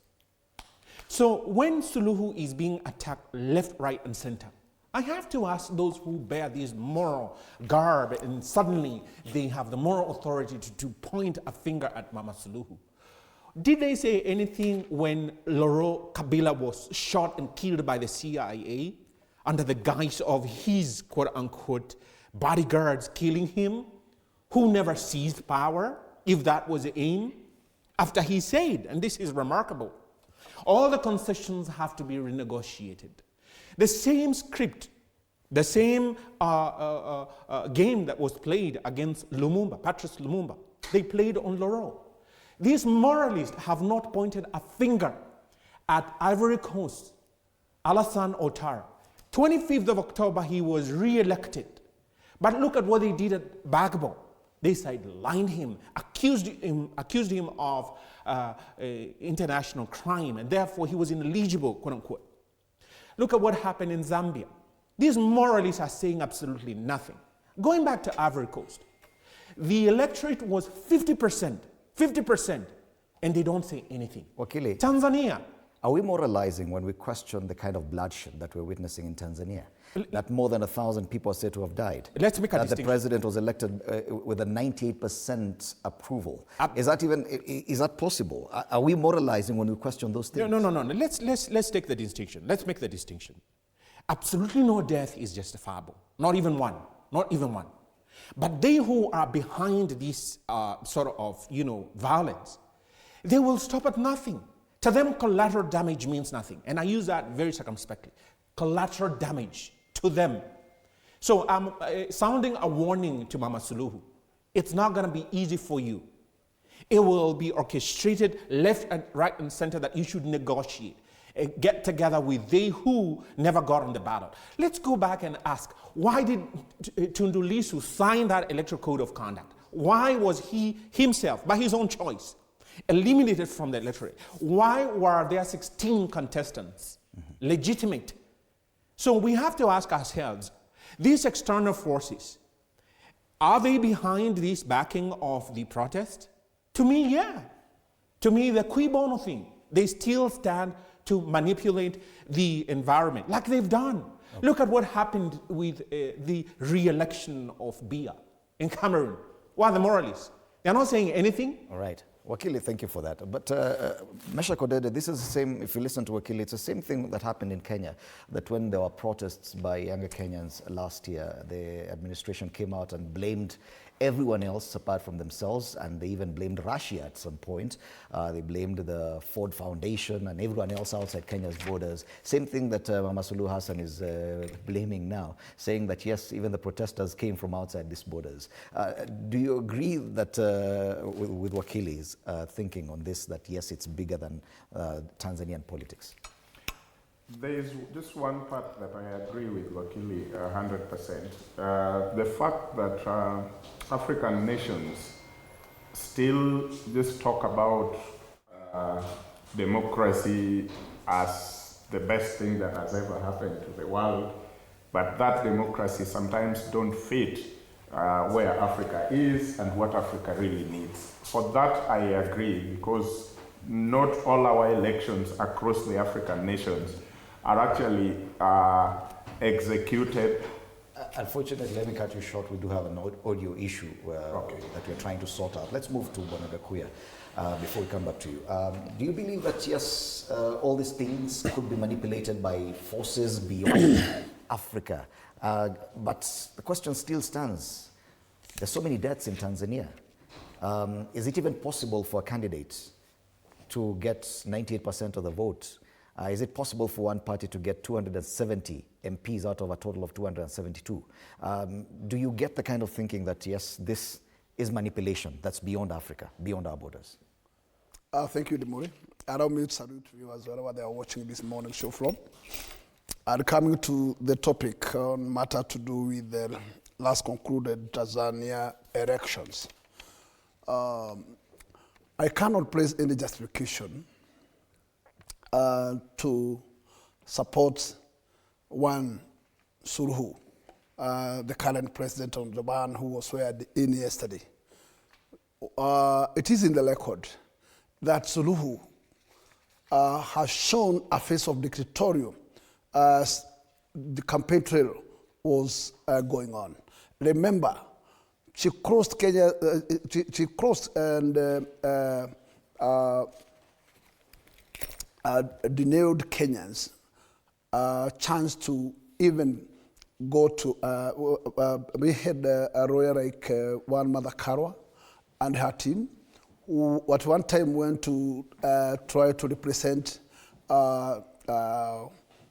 S11: So when Suluhu is being attacked left, right, and center, I have to ask those who bear this moral garb and suddenly they have the moral authority to point a finger at Mama Suluhu. Did they say anything when Laurent Kabila was shot and killed by the CIA under the guise of his quote-unquote bodyguards killing him, who never seized power, if that was the aim? After he said, and this is remarkable, all the concessions have to be renegotiated. The same script, the same game that was played against Lumumba, Patrice Lumumba, they played on Laurent. These moralists have not pointed a finger at Ivory Coast, Alassane Ouattara. 25th of October, he was re-elected. But look at what they did at Bagbo. They sidelined him, accused him of international crime, and therefore he was ineligible, quote unquote. Look at what happened in Zambia. These moralists are saying absolutely nothing. Going back to Ivory Coast, the electorate was 50%, and they don't say anything.
S2: Wakili,
S11: Tanzania.
S2: Are we moralizing when we question the kind of bloodshed that we're witnessing in Tanzania? That more than 1,000 people are said to have died.
S11: Let's make a distinction.
S2: The president was elected with a 98% approval. Is that possible? Are we moralizing when we question those things?
S11: No. Let's take the distinction. Let's make the distinction. Absolutely no death is justifiable. Not even one. Not even one. But they who are behind this sort of, violence, they will stop at nothing. To them, collateral damage means nothing. And I use that very circumspectly. Collateral damage to them. So I'm sounding a warning to Mama Suluhu. It's not going to be easy for you. It will be orchestrated left and right and center that you should negotiate. Get together with they who never got on the ballot. Let's go back and ask, why did Tundu Lissu sign that electoral code of conduct? Why was he himself, by his own choice, eliminated from the electorate? Why were there 16 contestants legitimate? So we have to ask ourselves, these external forces, are they behind this backing of the protest? To me, yeah. To me, the cui bono thing, they still stand to manipulate the environment, like they've done. Okay. Look at what happened with the re-election of Biya in Cameroon. What are the moralists? They're not saying anything.
S2: All right. Wakili, thank you for that. But Mesha Kodede, this is the same, if you listen to Wakili, it's the same thing that happened in Kenya, that when there were protests by younger Kenyans last year, the administration came out and blamed everyone else apart from themselves, and they even blamed Russia at some point. They blamed the Ford Foundation and everyone else outside Kenya's borders. Same thing that Mama Suluhu Hassan is blaming now, saying that yes, even the protesters came from outside these borders. Do you agree that with Wakili's thinking on this, that yes, it's bigger than Tanzanian politics?
S12: There is just one part that I agree with Wakili 100%. The fact that African nations still just talk about democracy as the best thing that has ever happened to the world but that democracy sometimes don't fit where Africa is and what Africa really needs. For that, I agree, because not all our elections across the African nations are actually executed.
S2: Unfortunately, let me cut you short. We do have an audio issue that we're trying to sort out. Let's move to Bondo before we come back to you. Do you believe that, yes, all these things could be manipulated by forces beyond Africa? But the question still stands. There's so many deaths in Tanzania. Is it even possible for a candidate to get 98% of the vote? Is it possible for one party to get 270 MPs out of a total of 272? Do you get the kind of thinking that, yes, this is manipulation that's beyond Africa, beyond our borders?
S5: Thank you, Demori. Allow me to salute viewers wherever they are watching this morning show from. And coming to the topic on matter to do with the last concluded Tanzania elections, I cannot place any justification to support one Suluhu, the current president of Japan, who was sworn in yesterday. It is in the record that Suluhu has shown a face of dictatorial as the campaign trail was going on. Remember, she crossed Kenya, she crossed and denied Kenyans a chance to even go to, we had a lawyer like one Mother Karwa and her team, who at one time went to try to represent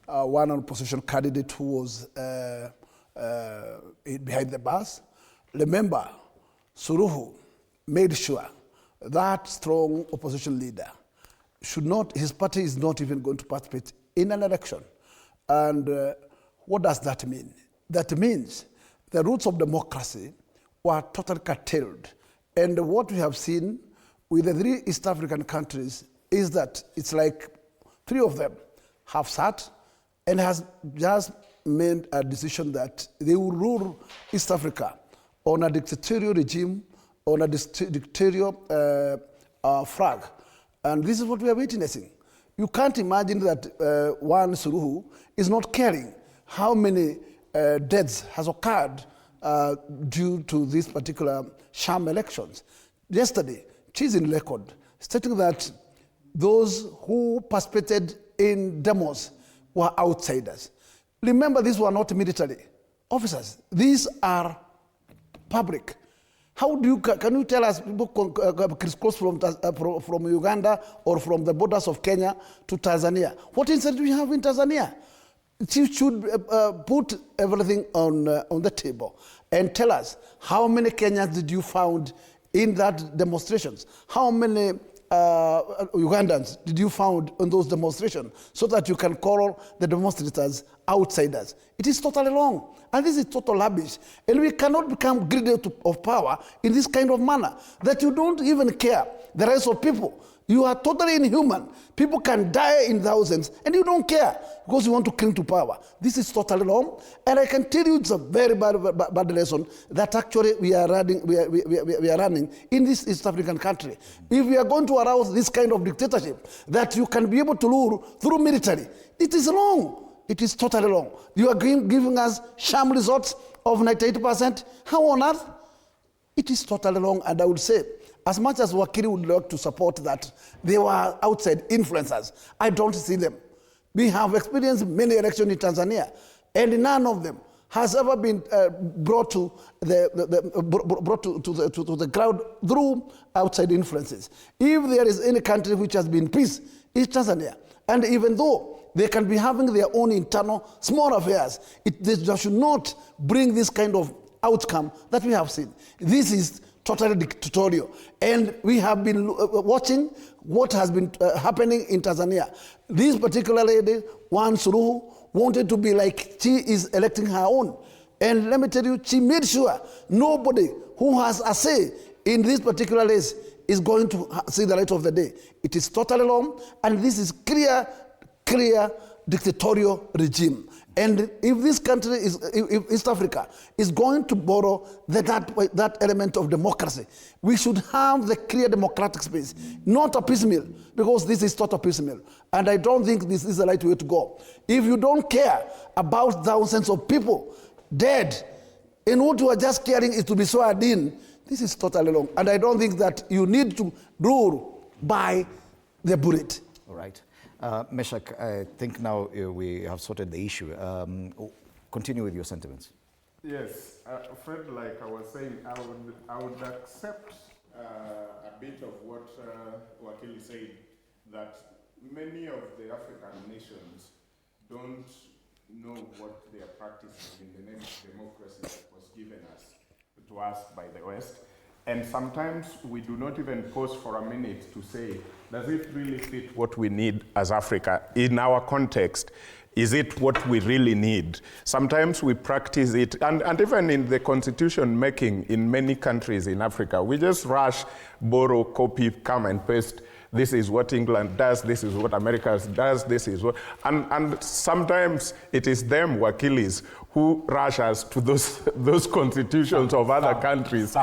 S5: one opposition candidate who was behind the bars. Remember, Suluhu made sure that strong opposition leader should not, his party is not even going to participate in an election. And what does that mean? That means the roots of democracy were totally curtailed. And what we have seen with the three East African countries is that it's like three of them have sat and has just made a decision that they will rule East Africa on a dictatorial regime, on a dictatorial flag. And this is what we are witnessing. You can't imagine that one Suluhu is not caring how many deaths has occurred due to these particular sham elections. Yesterday, she's in record stating that those who participated in demos were outsiders. Remember, these were not military officers. These are public. How do you, can you tell us people crisscross from Uganda or from the borders of Kenya to Tanzania? What incident do we have in Tanzania? You should put everything on the table and tell us how many Kenyans did you found in that demonstrations? How many Ugandans did you found in those demonstrations so that you can call the demonstrators outsiders? It is totally wrong. And this is total rubbish. And we cannot become greedy of power in this kind of manner, that you don't even care the rights of people. You are totally inhuman. People can die in thousands, and you don't care because you want to cling to power. This is totally wrong, and I can tell you it's a very bad lesson that actually we are running in this East African country. If we are going to arouse this kind of dictatorship, that you can be able to rule through military, it is wrong. It is totally wrong. You are giving us sham results of 98%. How on earth? It is totally wrong, and I would say, as much as Wakili would like to support that, they were outside influencers. I don't see them. We have experienced many elections in Tanzania, and none of them has ever been brought to the crowd through outside influences. If there is any country which has been peace, it's Tanzania. And even though they can be having their own internal small affairs, they should not bring this kind of outcome that we have seen. This is totally dictatorial. And we have been watching what has been happening in Tanzania. This particular lady, one Suluhu, wanted to be like she is electing her own. And let me tell you, she made sure nobody who has a say in this particular race is going to see the light of the day. It is totally wrong, and this is clear dictatorial regime. And if this country is, if East Africa is going to borrow that element of democracy, we should have the clear democratic space, not a piecemeal, because this is not a piecemeal. And I don't think this is the right way to go. If you don't care about thousands of people dead, and what you are just caring is to be sworn in, this is totally wrong. And I don't think that you need to rule by the bullet.
S2: All right. Meshach, I think now we have sorted the issue. Continue with your sentiments.
S12: Yes, Fred, like I was saying, I would accept a bit of what Wakili said, that many of the African nations don't know what they are practicing in the name of democracy that was given to us by the West. And sometimes we do not even pause for a minute to say, does it really fit what we need as Africa in our context? Is it what we really need? Sometimes we practice it, and even in the constitution making in many countries in Africa, we just rush, borrow, copy, come and paste. This is what England does, this is what America does, this is what... And sometimes it is them, Wakilis, who rush us to those constitutions of other countries,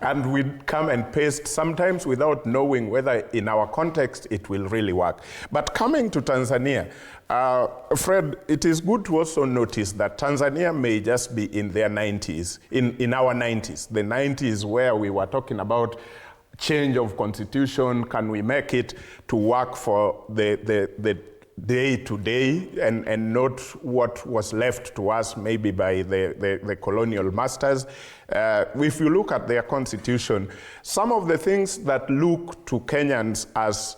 S12: and we come and paste, sometimes without knowing whether in our context it will really work. But coming to Tanzania, Fred, it is good to also notice that Tanzania may just be in their 90s, in our 90s, the 90s where we were talking about change of constitution, can we make it to work for the day-to-day and not what was left to us maybe by the colonial masters. If you look at their constitution, some of the things that look to Kenyans as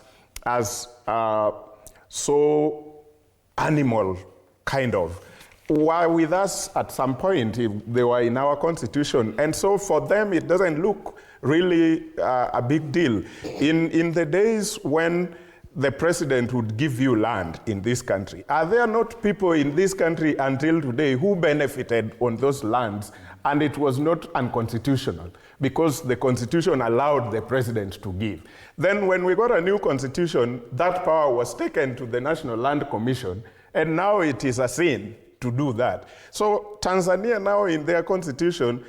S12: so animal, kind of, were with us at some point. If they were in our constitution. And so for them, it doesn't look really a big deal. In the days when the president would give you land in this country, are there not people in this country until today who benefited on those lands and it was not unconstitutional because the constitution allowed the president to give? Then when we got a new constitution, that power was taken to the National Land Commission, and now it is a sin to do that. So Tanzania now in their constitution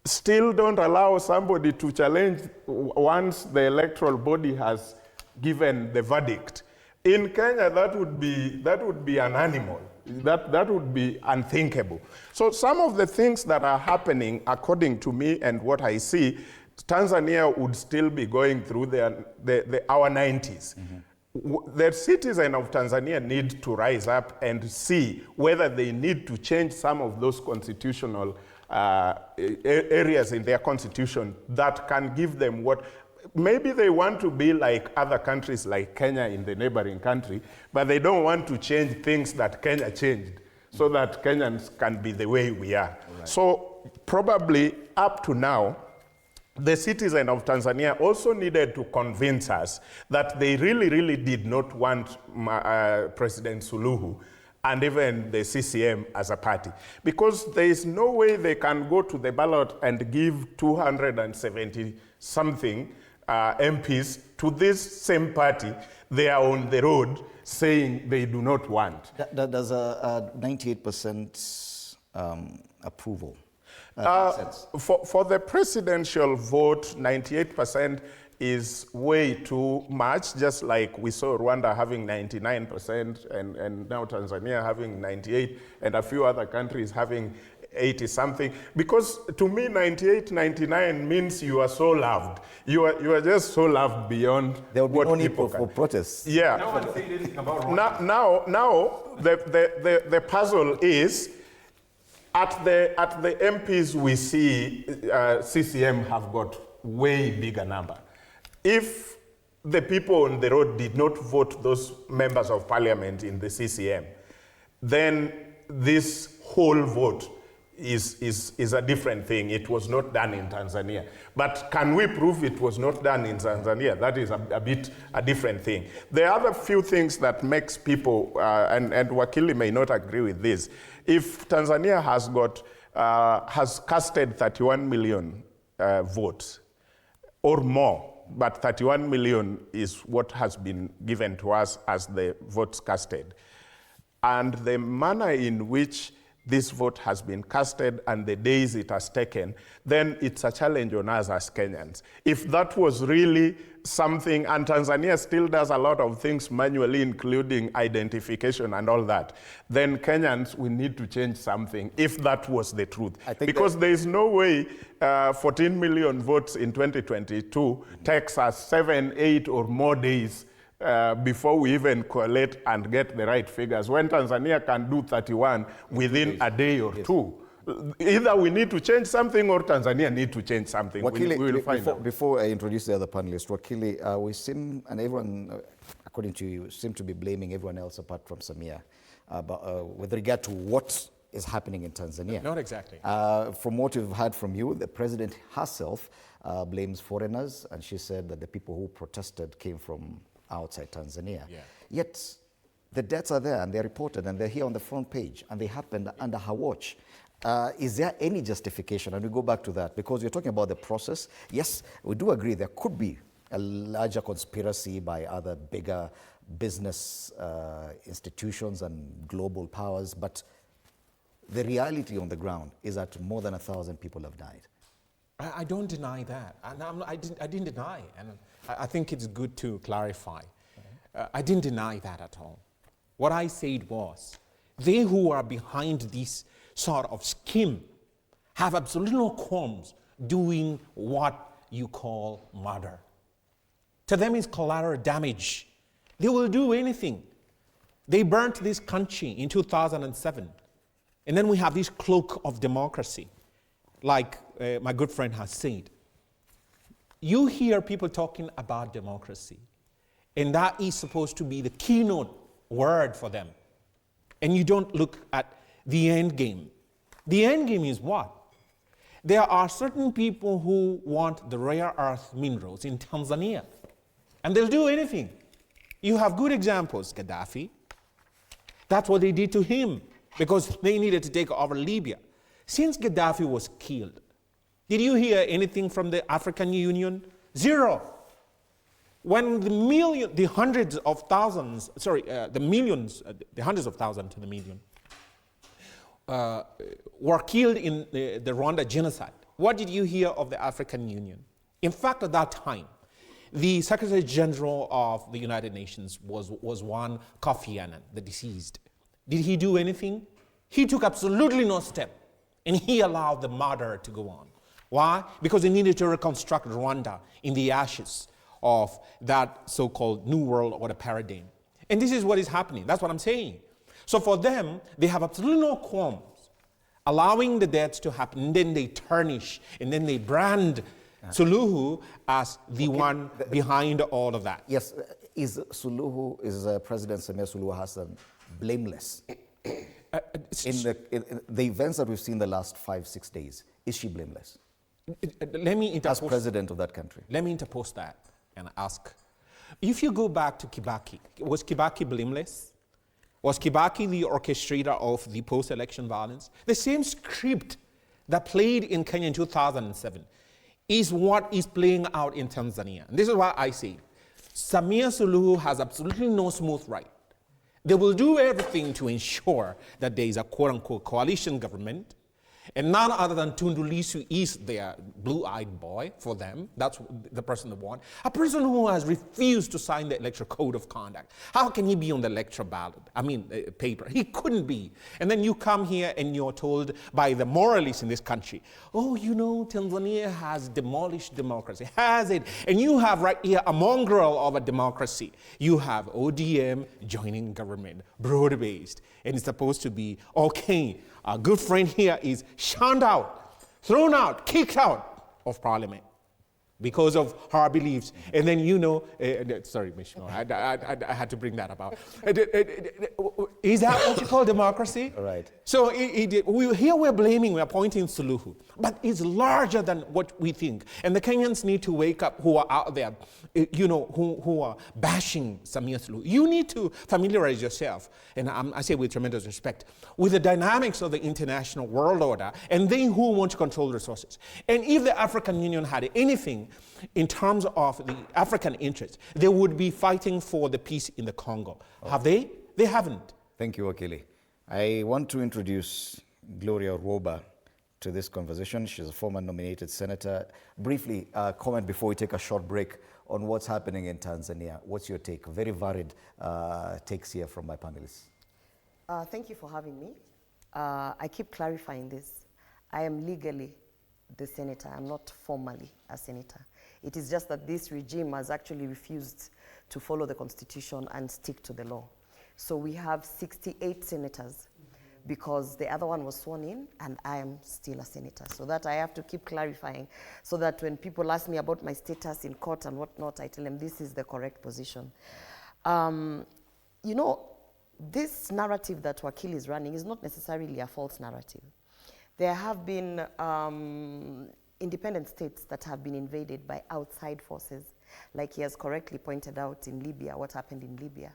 S12: still don't allow somebody to challenge once the electoral body has given the verdict. In Kenya, that would be an animal. That would be unthinkable. So some of the things that are happening, according to me and what I see, Tanzania would still be going through our 90s. Mm-hmm. The citizen of Tanzania need to rise up and see whether they need to change some of those constitutional areas in their constitution that can give them what, maybe they want to be like other countries like Kenya in the neighboring country, but they don't want to change things that Kenya changed so that Kenyans can be the way we are. Right. So probably up to now, the citizen of Tanzania also needed to convince us that they really, really did not want President Suluhu and even the CCM as a party. Because there is no way they can go to the ballot and give 270-something MPs to this same party. They are on the road saying they do not want.
S2: Does a 98% approval
S12: for the presidential vote, 98% is way too much, just like we saw Rwanda having 99% and now Tanzania having 98% and a few other countries having 80-something. Because to me, 98, 99 means you are so loved. You are just so loved beyond
S2: there will be
S12: what
S2: no need
S12: people
S2: for protests.
S12: Yeah.
S6: No one said anything about Rwanda.
S12: Now the puzzle is, at the MPs we see, CCM have got way bigger number. If the people on the road did not vote those members of parliament in the CCM, then this whole vote is a different thing. It was not done in Tanzania. But can we prove it was not done in Tanzania? That is a bit a different thing. There are other few things that makes people, and Wakili may not agree with this. If Tanzania has casted 31 million votes or more, but 31 million is what has been given to us as the votes casted. and the manner in which this vote has been casted and the days it has taken, then it's a challenge on us as Kenyans. If that was really something, and Tanzania still does a lot of things manually, including identification and all that, then Kenyans, we need to change something, if that was the truth. Because there is no way 14 million votes in 2022 takes us 7, 8 or more days before we even collate and get the right figures, when Tanzania can do 31 within a day or two. Either we need to change something or Tanzania need to change something.
S2: Wakili,
S12: we will find out.
S2: Before I introduce the other panelists, Wakili, we seem, and everyone, according to you, seem to be blaming everyone else apart from Samia, with regard to what is happening in Tanzania.
S11: Not exactly.
S2: From what we've heard from you, the president herself blames foreigners, and she said that the people who protested came from outside Tanzania.
S11: Yeah.
S2: Yet the deaths are there and they're reported and they're here on the front page and they happened under her watch. Is there any justification? And we go back to that because you're talking about the process. Yes, we do agree there could be a larger conspiracy by other bigger business institutions and global powers, but the reality on the ground is that more than 1,000 people have died.
S11: I don't deny that. And I didn't deny. And I think it's good to clarify. I didn't deny that at all. What I said was, they who are behind this sort of scheme have absolutely no qualms doing what you call murder. To them, it's collateral damage. They will do anything. They burnt this country in 2007. And then we have this cloak of democracy, like my good friend has said. You hear people talking about democracy, and that is supposed to be the keynote word for them. And you don't look at the end game. The end game is what? There are certain people who want the rare earth minerals in Tanzania, and they'll do anything. You have good examples, Gaddafi. That's what they did to him, because they needed to take over Libya. Since Gaddafi was killed, did you hear anything from the African Union? Zero. When the hundreds of thousands, the millions, the hundreds of thousands to the million, were killed in the Rwanda genocide, what did you hear of the African Union? In fact, at that time, the Secretary General of the United Nations was one Kofi Annan, the deceased. Did he do anything? He took absolutely no step, and he allowed the murder to go on. Why? Because they needed to reconstruct Rwanda in the ashes of that so-called New World Order paradigm. And this is what is happening. That's what I'm saying. So for them, they have absolutely no qualms allowing the deaths to happen, and then they tarnish, and then they brand Suluhu as the one behind all of that.
S2: Yes, is President Samia Suluhu Hassan blameless? In the events that we've seen the last 5-6 days, is she blameless?
S11: Let me interpose.
S2: As president of that country.
S11: Let me interpose that and ask. If you go back to Kibaki, was Kibaki blameless? Was Kibaki the orchestrator of the post-election violence? The same script that played in Kenya in 2007 is what is playing out in Tanzania. And this is why I say, Samia Suluhu has absolutely no smooth ride. They will do everything to ensure that there is a quote-unquote coalition government, and none other than Tundu Lissu is their blue-eyed boy for them. That's the person they want. A person who has refused to sign the electoral code of conduct. How can he be on the electoral ballot? Paper. He couldn't be. And then you come here and you're told by the moralists in this country, oh, you know, Tanzania has demolished democracy. Has it? And you have right here a mongrel of a democracy. You have ODM joining government, broad-based. And it's supposed to be, okay, our good friend here is shunned out, thrown out, kicked out of parliament because of her beliefs. And then, you know, sorry, Mishmo, I had to bring that about. Is that what you call democracy?
S2: Right.
S11: So here we're blaming, we're pointing Suluhu, but it's larger than what we think. And the Kenyans need to wake up who are out there, you know, who are bashing Samia Suluhu. You need to familiarize yourself, and I say with tremendous respect, with the dynamics of the international world order and they who want to control resources. And if the African Union had anything in terms of the African interest, they would be fighting for the peace in the Congo. Have they? They haven't.
S2: Thank you, Wakili. I want to introduce Gloria Roba to this conversation. She's a former nominated senator. Briefly, comment before we take a short break on what's happening in Tanzania. What's your take? Very varied takes here from my panelists.
S13: Thank you for having me. I keep clarifying this. I am legally the senator. I'm not formally a senator. It is just that this regime has actually refused to follow the constitution and stick to the law. So we have 68 senators because the other one was sworn in and I am still a senator. So that I have to keep clarifying so that when people ask me about my status in court and whatnot, I tell them this is the correct position. You know, this narrative that Wakili is running is not necessarily a false narrative. There have been independent states that have been invaded by outside forces, like he has correctly pointed out in Libya, what happened in Libya.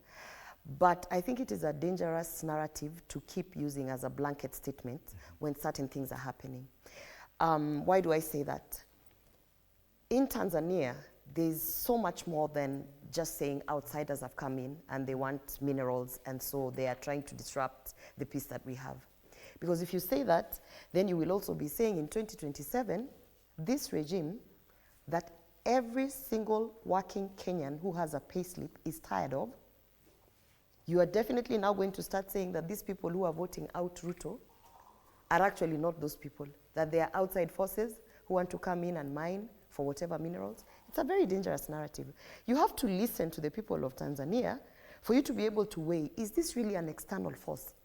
S13: But I think it is a dangerous narrative to keep using as a blanket statement when certain things are happening. Why do I say that? In Tanzania, there's so much more than just saying outsiders have come in and they want minerals and so they are trying to disrupt the peace that we have. Because if you say that, then you will also be saying in 2027, this regime that every single working Kenyan who has a payslip is tired of, you are definitely now going to start saying that these people who are voting out Ruto are actually not those people, that they are outside forces who want to come in and mine for whatever minerals. It's a very dangerous narrative. You have to listen to the people of Tanzania for you to be able to weigh, is this really an external force?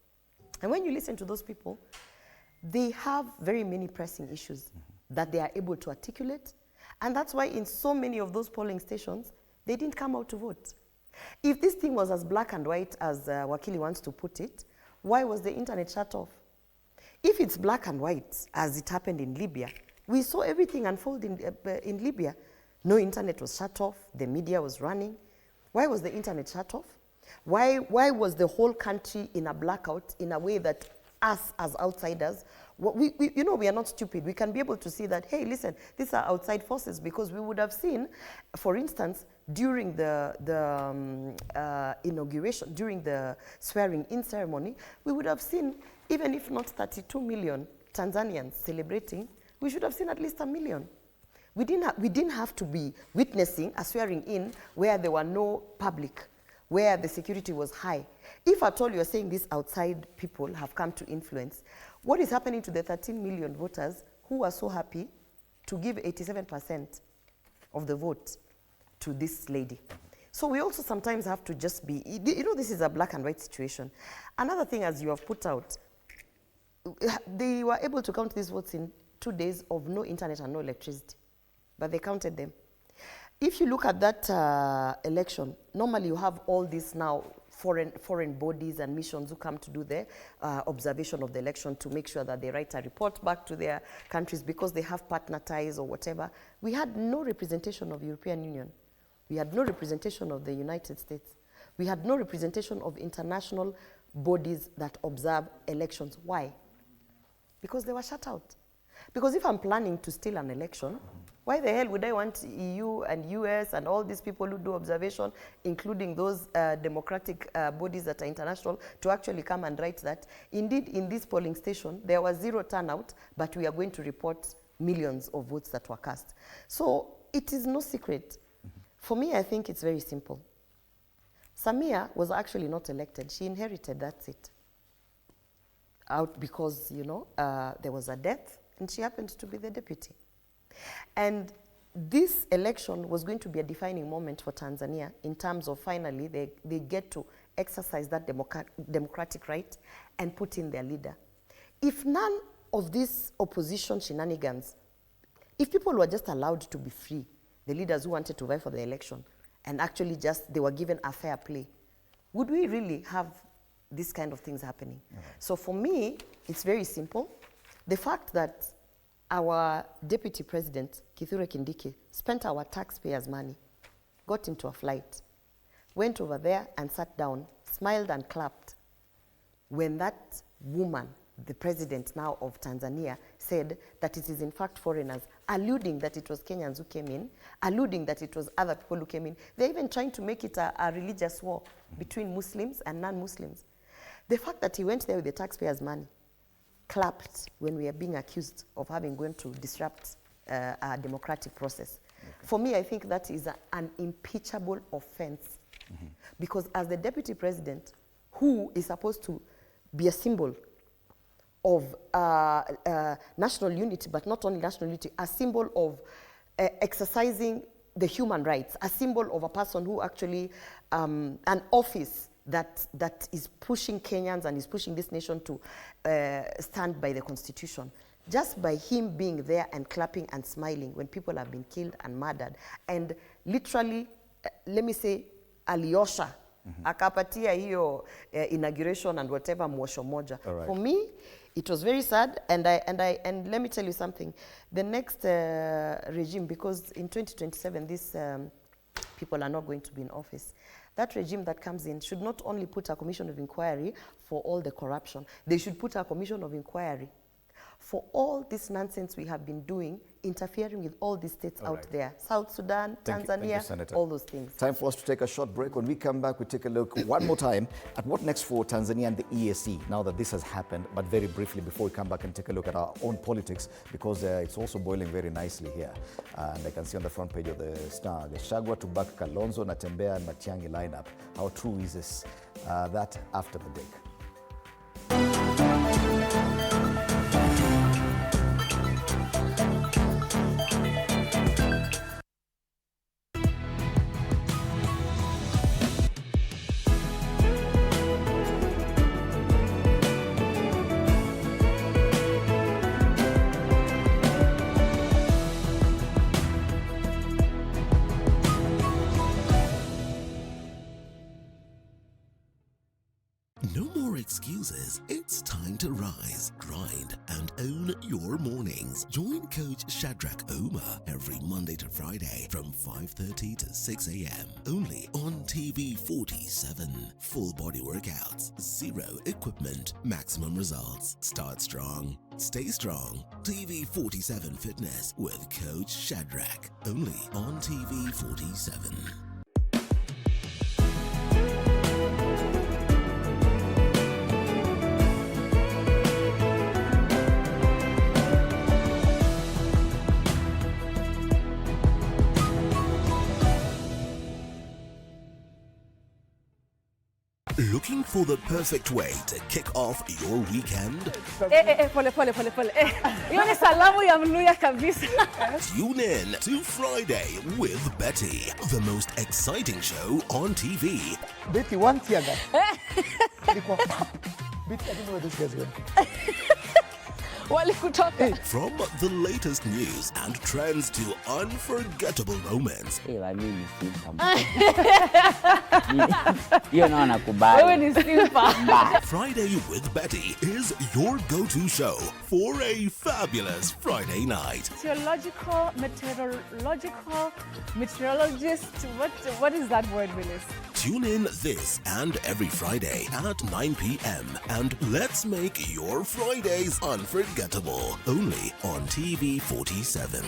S13: And when you listen to those people, they have very many pressing issues that they are able to articulate. And that's why in so many of those polling stations, they didn't come out to vote. If this thing was as black and white as Wakili wants to put it, why was the internet shut off? If it's black and white, as it happened in Libya, we saw everything unfold in Libya. No internet was shut off, the media was running. Why was the internet shut off? Why was the whole country in a blackout in a way that us as outsiders, you know, we are not stupid. We can be able to see that, hey, listen, these are outside forces, because we would have seen, for instance, during the inauguration, during the swearing-in ceremony, we would have seen, even if not 32 million Tanzanians celebrating, we should have seen at least 1 million. We didn't have to be witnessing a swearing-in where there were no public, where the security was high. If at all you're saying these outside people have come to influence, what is happening to the 13 million voters who are so happy to give 87% of the vote to this lady? So we also sometimes have to just be, you know, this is a black and white situation. Another thing, as you have put out, they were able to count these votes in 2 days of no internet and no electricity, but they counted them. If you look at that election, normally you have all these now foreign bodies and missions who come to do the observation of the election to make sure that they write a report back to their countries because they have partner ties or whatever. We had no representation of European Union. We had no representation of the United States. We had no representation of international bodies that observe elections. Why? Because they were shut out. Because if I'm planning to steal an election, why the hell would I want EU and US and all these people who do observation, including those democratic bodies that are international, to actually come and write that? Indeed, in this polling station, there was 0 turnout, but we are going to report millions of votes that were cast. So it is no secret. For me, I think it's very simple. Samia was actually not elected. She inherited that seat out because, you know, there was a death, and she happened to be the deputy. And this election was going to be a defining moment for Tanzania in terms of finally they get to exercise that democratic right and put in their leader. If none of these opposition shenanigans, if people were just allowed to be free, the leaders who wanted to vie for the election, and actually just they were given a fair play, would we really have these kind of things happening? So for me, it's very simple. The fact that our deputy president, Kithure Kindiki, spent our taxpayers' money, got into a flight, went over there and sat down, smiled and clapped when that woman, the president now of Tanzania, said that it is in fact foreigners, alluding that it was Kenyans who came in, alluding that it was other people who came in. They're even trying to make it a religious war between Muslims and non-Muslims. The fact that he went there with the taxpayers' money, clapped when we are being accused of having gone to disrupt our democratic process. Okay. For me, I think that is an impeachable offense. Mm-hmm. Because as the deputy president, who is supposed to be a symbol of national unity, but not only national unity, a symbol of exercising the human rights, a symbol of a person who actually, an office that is pushing Kenyans and is pushing this nation to stand by the constitution. Just by him being there and clapping and smiling when people have been killed and murdered, and literally, let me say, aliosha, akapatia hiyo inauguration and whatever mwosho moja. Right. For me, it was very sad, and let me tell you something. The next regime, because in 2027 these people are not going to be in office. That regime that comes in should not only put a commission of inquiry for all the corruption, they should put a commission of inquiry for all this nonsense we have been doing, interfering with all these states out there. South Sudan, Tanzania, all those things.
S2: Time for us to take a short break. When we come back, we take a look one more time at what next for Tanzania and the EAC, now that this has happened, but very briefly before we come back and take a look at our own politics, because it's also boiling very nicely here. And I can see on the front page of the Star, the Shagwa to back Kalonzo, Natembea and Matiang'i lineup. How true is this? That after the break.
S3: Excuses. It's time to rise, grind, and own your mornings. Join Coach Shadrach Ouma every Monday to Friday from 5:30 to 6 a.m. only on TV 47. Full body workouts, zero equipment, maximum results. Start strong, stay strong. TV 47 Fitness with Coach Shadrach only on TV 47. Looking for the perfect way to kick off your weekend?
S4: Pole. Hiyo ni salamu ya Mluya kabisa.
S3: Tune in to Friday with Betty, the most exciting show on TV.
S5: Betty, one tiaga. Betty, I didn't know where this guy's going.
S3: From the latest news and trends to unforgettable moments. Friday with Betty is your go-to show for a fabulous Friday night.
S4: Theological, meteorologist, what is that word, Willis?
S3: Tune in this and every Friday at 9 p.m. and let's make your Fridays unforgettable. Only on TV 47.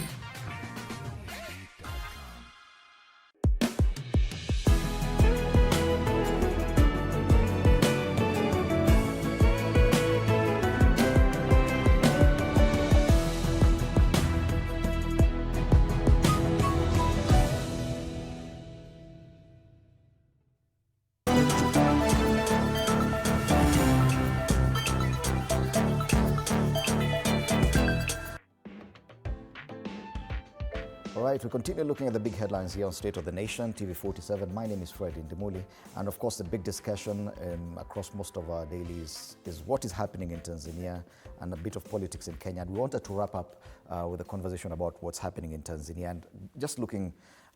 S2: All right, we continue looking at the big headlines here on State of the Nation, TV 47. My name is Fred Indimuli, and of course the big discussion across most of our dailies is what is happening in Tanzania and a bit of politics in Kenya. And we wanted to wrap up with a conversation about what's happening in Tanzania and just looking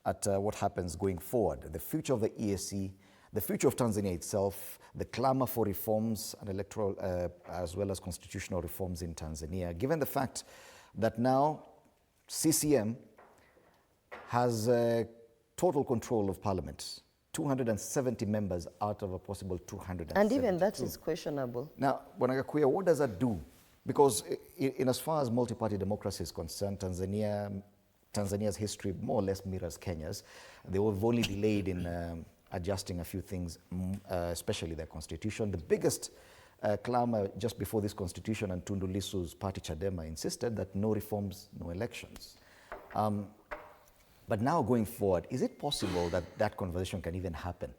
S2: at what happens going forward, the future of the EAC, the future of Tanzania itself, the clamor for reforms and electoral as well as constitutional reforms in Tanzania, given the fact that now CCM has total control of parliament, 270 members out of a possible 270.
S13: And even that is questionable.
S2: Now, Wanagakuya, what does that do? Because in as far as multi-party democracy is concerned, Tanzania's history more or less mirrors Kenya's. They were only delayed in adjusting a few things, especially their constitution. The biggest clamor just before this constitution, and Tundu Lissu's party Chadema insisted that no reforms, no elections. But now going forward, is it possible that that conversation can even happen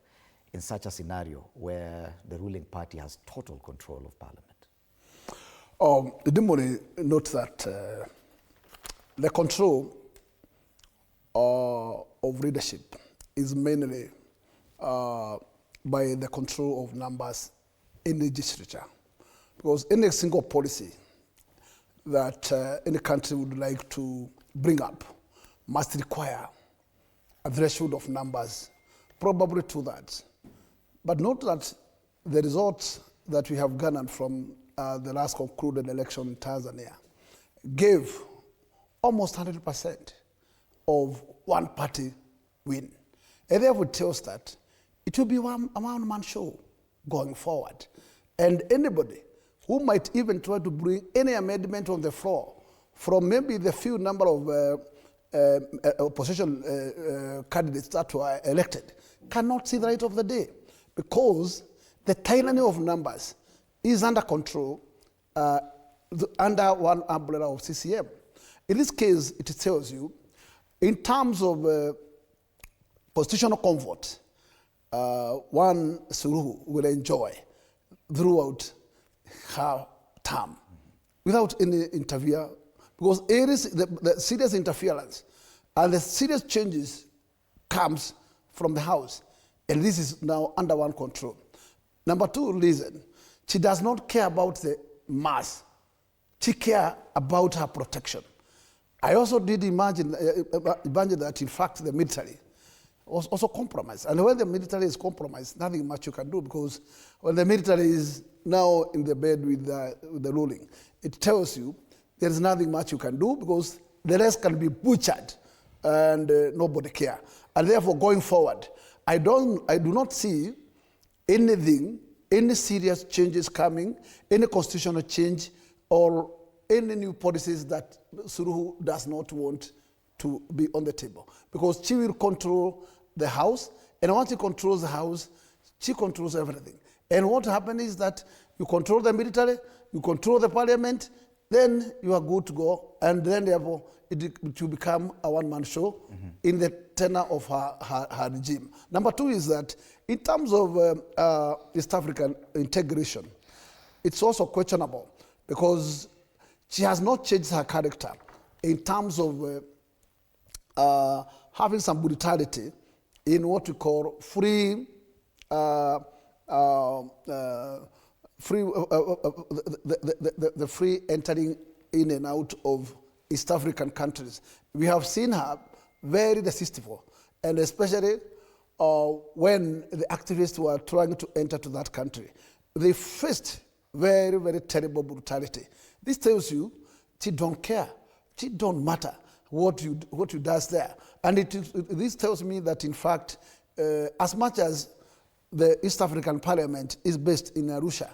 S2: in such a scenario where the ruling party has total control of parliament?
S5: Dimoni note that the control of leadership is mainly by the control of numbers in the legislature. Because any single policy that any country would like to bring up must require a threshold of numbers, probably to that. But note that the results that we have garnered from the last concluded election in Tanzania gave almost 100% of one party win. And therefore it tells that it will be a one-man show going forward. And anybody who might even try to bring any amendment on the floor from maybe the few number of opposition candidates that were elected cannot see the light of the day, because the tyranny of numbers is under control under one umbrella of CCM. In this case, it tells you, in terms of constitutional comfort, one Suluhu will enjoy throughout her term without any interview, because it is the serious interference and the serious changes comes from the House, and this is now under one control. Number two reason, she does not care about the mass. She cares about her protection. I also did imagine that, in fact, the military was also compromised. And when the military is compromised, nothing much you can do, because when the military is now in the bed with the ruling, it tells you there is nothing much you can do, because the rest can be butchered and nobody care. And therefore, going forward, I do not see anything, any serious changes coming, any constitutional change, or any new policies that Suluhu does not want to be on the table. Because she will control the House, and once she controls the House, she controls everything. And what happens is that you control the military, you control the parliament, then you are good to go, and then therefore it will become a one-man show in the tenor of her regime. Number two is that in terms of East African integration, it's also questionable, because she has not changed her character in terms of having some brutality in what we call free entering in and out of East African countries. We have seen her very deceitful, and especially when the activists were trying to enter to that country, they faced very, very terrible brutality. This tells you she don't care, she don't matter what you does there. And this tells me that, in fact, as much as the East African Parliament is based in Arusha,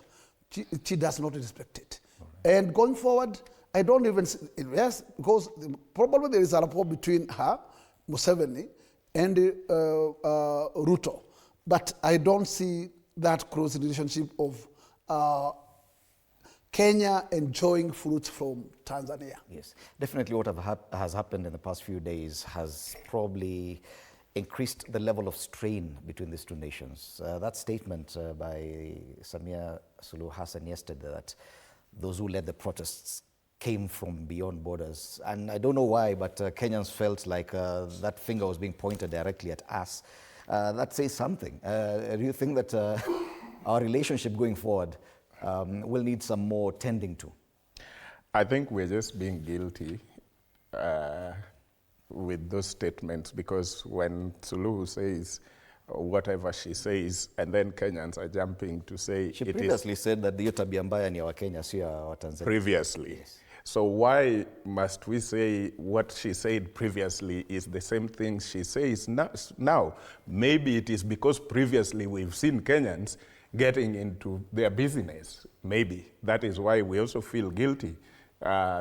S5: she does not respect it. Right. And going forward, I don't even, yes, because probably there is a rapport between her, Museveni, and Ruto. But I don't see that close relationship of Kenya enjoying fruits from Tanzania.
S2: Yes, definitely what has happened in the past few days has probably increased the level of strain between these two nations. That statement by Samia Suluhu Hassan yesterday, that those who led the protests came from beyond borders. And I don't know why, but Kenyans felt like that finger was being pointed directly at us. That says something. Do you think that our relationship going forward will need some more tending to?
S12: I think we're just being guilty with those statements, because when Suluhu says whatever she says, and then Kenyans are jumping to say
S2: she previously said that the tabia mbaya ni wa Kenya, sio wa Tanzania.
S12: Previously. Yes. So why must we say what she said previously is the same thing she says now? Maybe it is because previously we've seen Kenyans getting into their business. Maybe that is why we also feel guilty,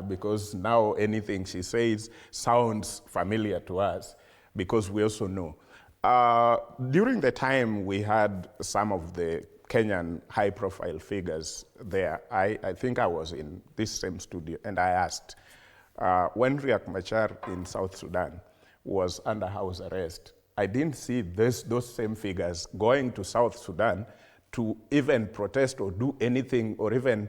S12: because now anything she says sounds familiar to us, because we also know. During the time we had some of the Kenyan high-profile figures there, I think I was in this same studio, and I asked, when Riek Machar in South Sudan was under house arrest, I didn't see those same figures going to South Sudan to even protest or do anything or even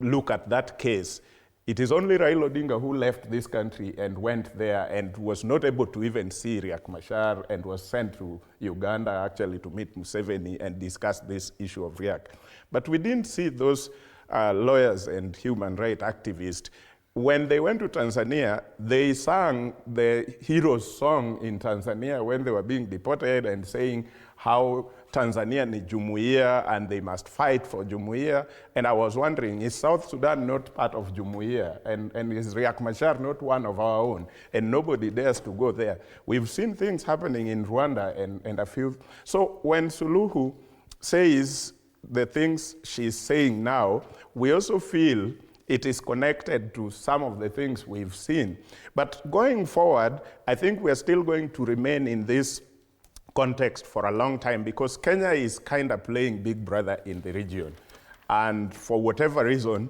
S12: look at that case. It is only Raila Odinga who left this country and went there and was not able to even see Riek Machar and was sent to Uganda actually to meet Museveni and discuss this issue of Riek. But we didn't see those lawyers and human rights activists. When they went to Tanzania, they sang the hero's song in Tanzania when they were being deported and saying how Tanzania ni Jumuiya and they must fight for Jumuiya. And I was wondering, is South Sudan not part of Jumuiya? And is Riek Machar not one of our own? And nobody dares to go there. We've seen things happening in Rwanda and a few. So when Suluhu says the things she's saying now, we also feel it is connected to some of the things we've seen. But going forward, I think we're still going to remain in this context for a long time because Kenya is kind of playing big brother in the region. And for whatever reason,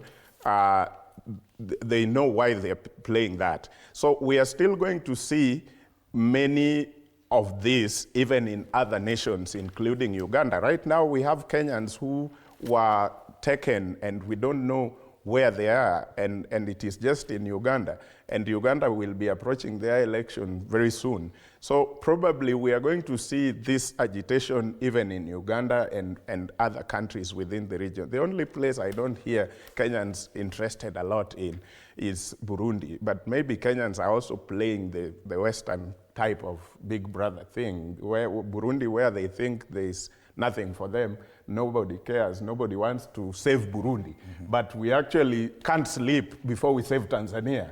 S12: they know why they're playing that. So we are still going to see many of these even in other nations, including Uganda. Right now, we have Kenyans who were taken and we don't know where they are, and it is just in Uganda. And Uganda will be approaching their election very soon. So probably we are going to see this agitation even in Uganda and other countries within the region. The only place I don't hear Kenyans interested a lot in is Burundi. But maybe Kenyans are also playing the Western type of big brother thing, where Burundi, where they think there's nothing for them, nobody cares, nobody wants to save Burundi. But we actually can't sleep before we save Tanzania.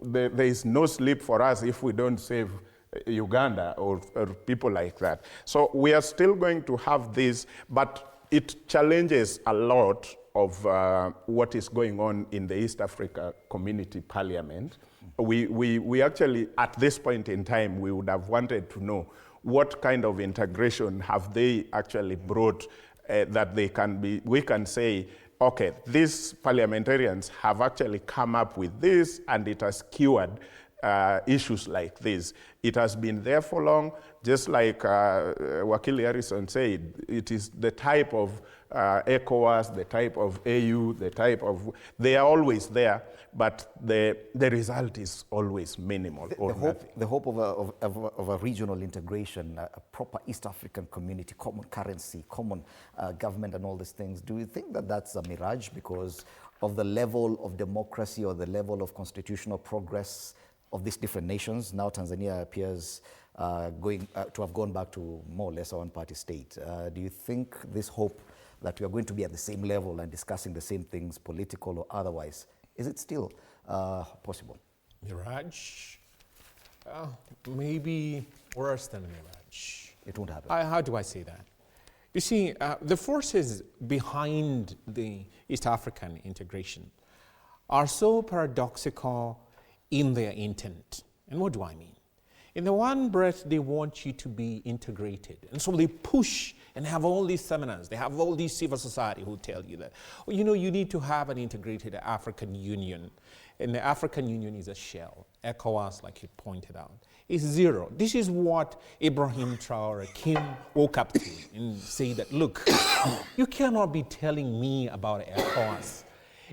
S12: There is no sleep for us if we don't save Uganda or people like that. So we are still going to have this, but it challenges a lot of what is going on in the East Africa Community Parliament. We actually, at this point in time, we would have wanted to know what kind of integration have they actually brought that we can say, okay, these parliamentarians have actually come up with this and it has cured issues like this. It has been there for long, just like Wakili Harrison said, it is the type of ECOWAS, the type of AU, they are always there, but the result is always minimal or nothing.
S2: The hope of a regional integration, a proper East African community, common currency, common government and all these things, do you think that that's a mirage because of the level of democracy or the level of constitutional progress of these different nations? Now Tanzania appears to have gone back to more or less a one-party state. Do you think this hope that we are going to be at the same level and discussing the same things, political or otherwise, is it still possible?
S11: Mirage? Maybe worse than a mirage.
S2: It won't happen.
S11: How do I say that? You see, the forces behind the East African integration are so paradoxical in their intent. And what do I mean? In the one breath, they want you to be integrated. And so they push and have all these seminars. They have all these civil society who tell you that, well, you know, you need to have an integrated African Union. And the African Union is a shell. ECOWAS, like you pointed out, is zero. This is what Ibrahim Traore Kim woke up to and say that, look, you cannot be telling me about ECOWAS.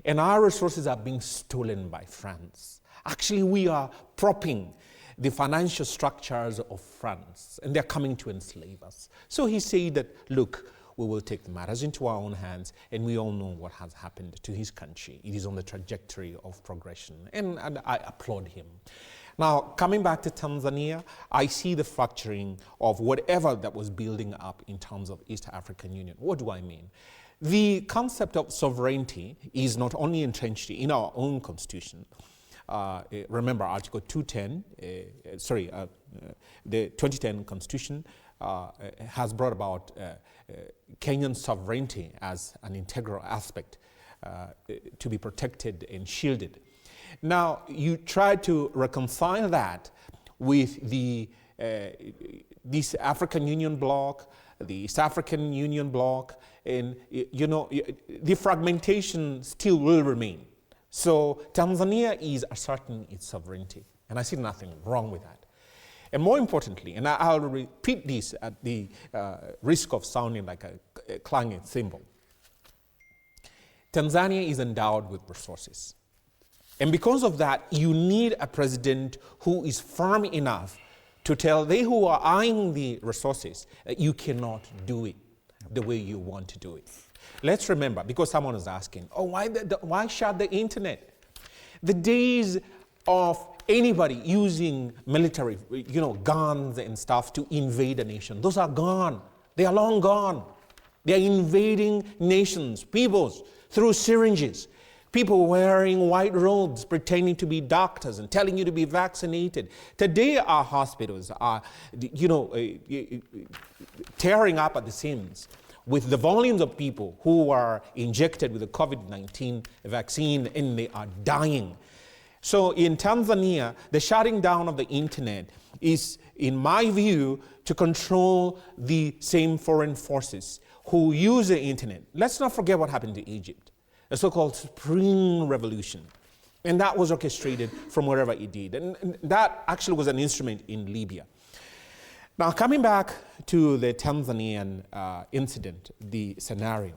S11: And our resources are being stolen by France. Actually, we are propping the financial structures of France, and they're coming to enslave us. So he said that, look, we will take the matters into our own hands, and we all know what has happened to his country. It is on the trajectory of progression, and I applaud him. Now, coming back to Tanzania, I see the fracturing of whatever that was building up in terms of East African Union. What do I mean? The concept of sovereignty is not only entrenched in our own constitution. Remember, Article 210, the 2010 Constitution has brought about Kenyan sovereignty as an integral aspect to be protected and shielded. Now, you try to reconcile that with the this African Union bloc, the East African Union bloc, and the fragmentation still will remain. So Tanzania is asserting its sovereignty, and I see nothing wrong with that. And more importantly, and I'll repeat this at the risk of sounding like a clanging cymbal, Tanzania is endowed with resources. And because of that, you need a president who is firm enough to tell they who are eyeing the resources that you cannot do it the way you want to do it. Let's remember, because someone is asking, oh, why shut the internet? The days of anybody using military, guns and stuff to invade a nation, those are gone. They are long gone. They are invading nations, peoples, through syringes. People wearing white robes, pretending to be doctors and telling you to be vaccinated. Today, our hospitals are, tearing up at the seams with the volumes of people who are injected with the COVID-19 vaccine and they are dying. So in Tanzania, the shutting down of the internet is, in my view, to control the same foreign forces who use the internet. Let's not forget what happened to Egypt, the so-called Spring Revolution. And that was orchestrated from wherever it did. And that actually was an instrument in Libya. Now, coming back to the Tanzanian incident, the scenario,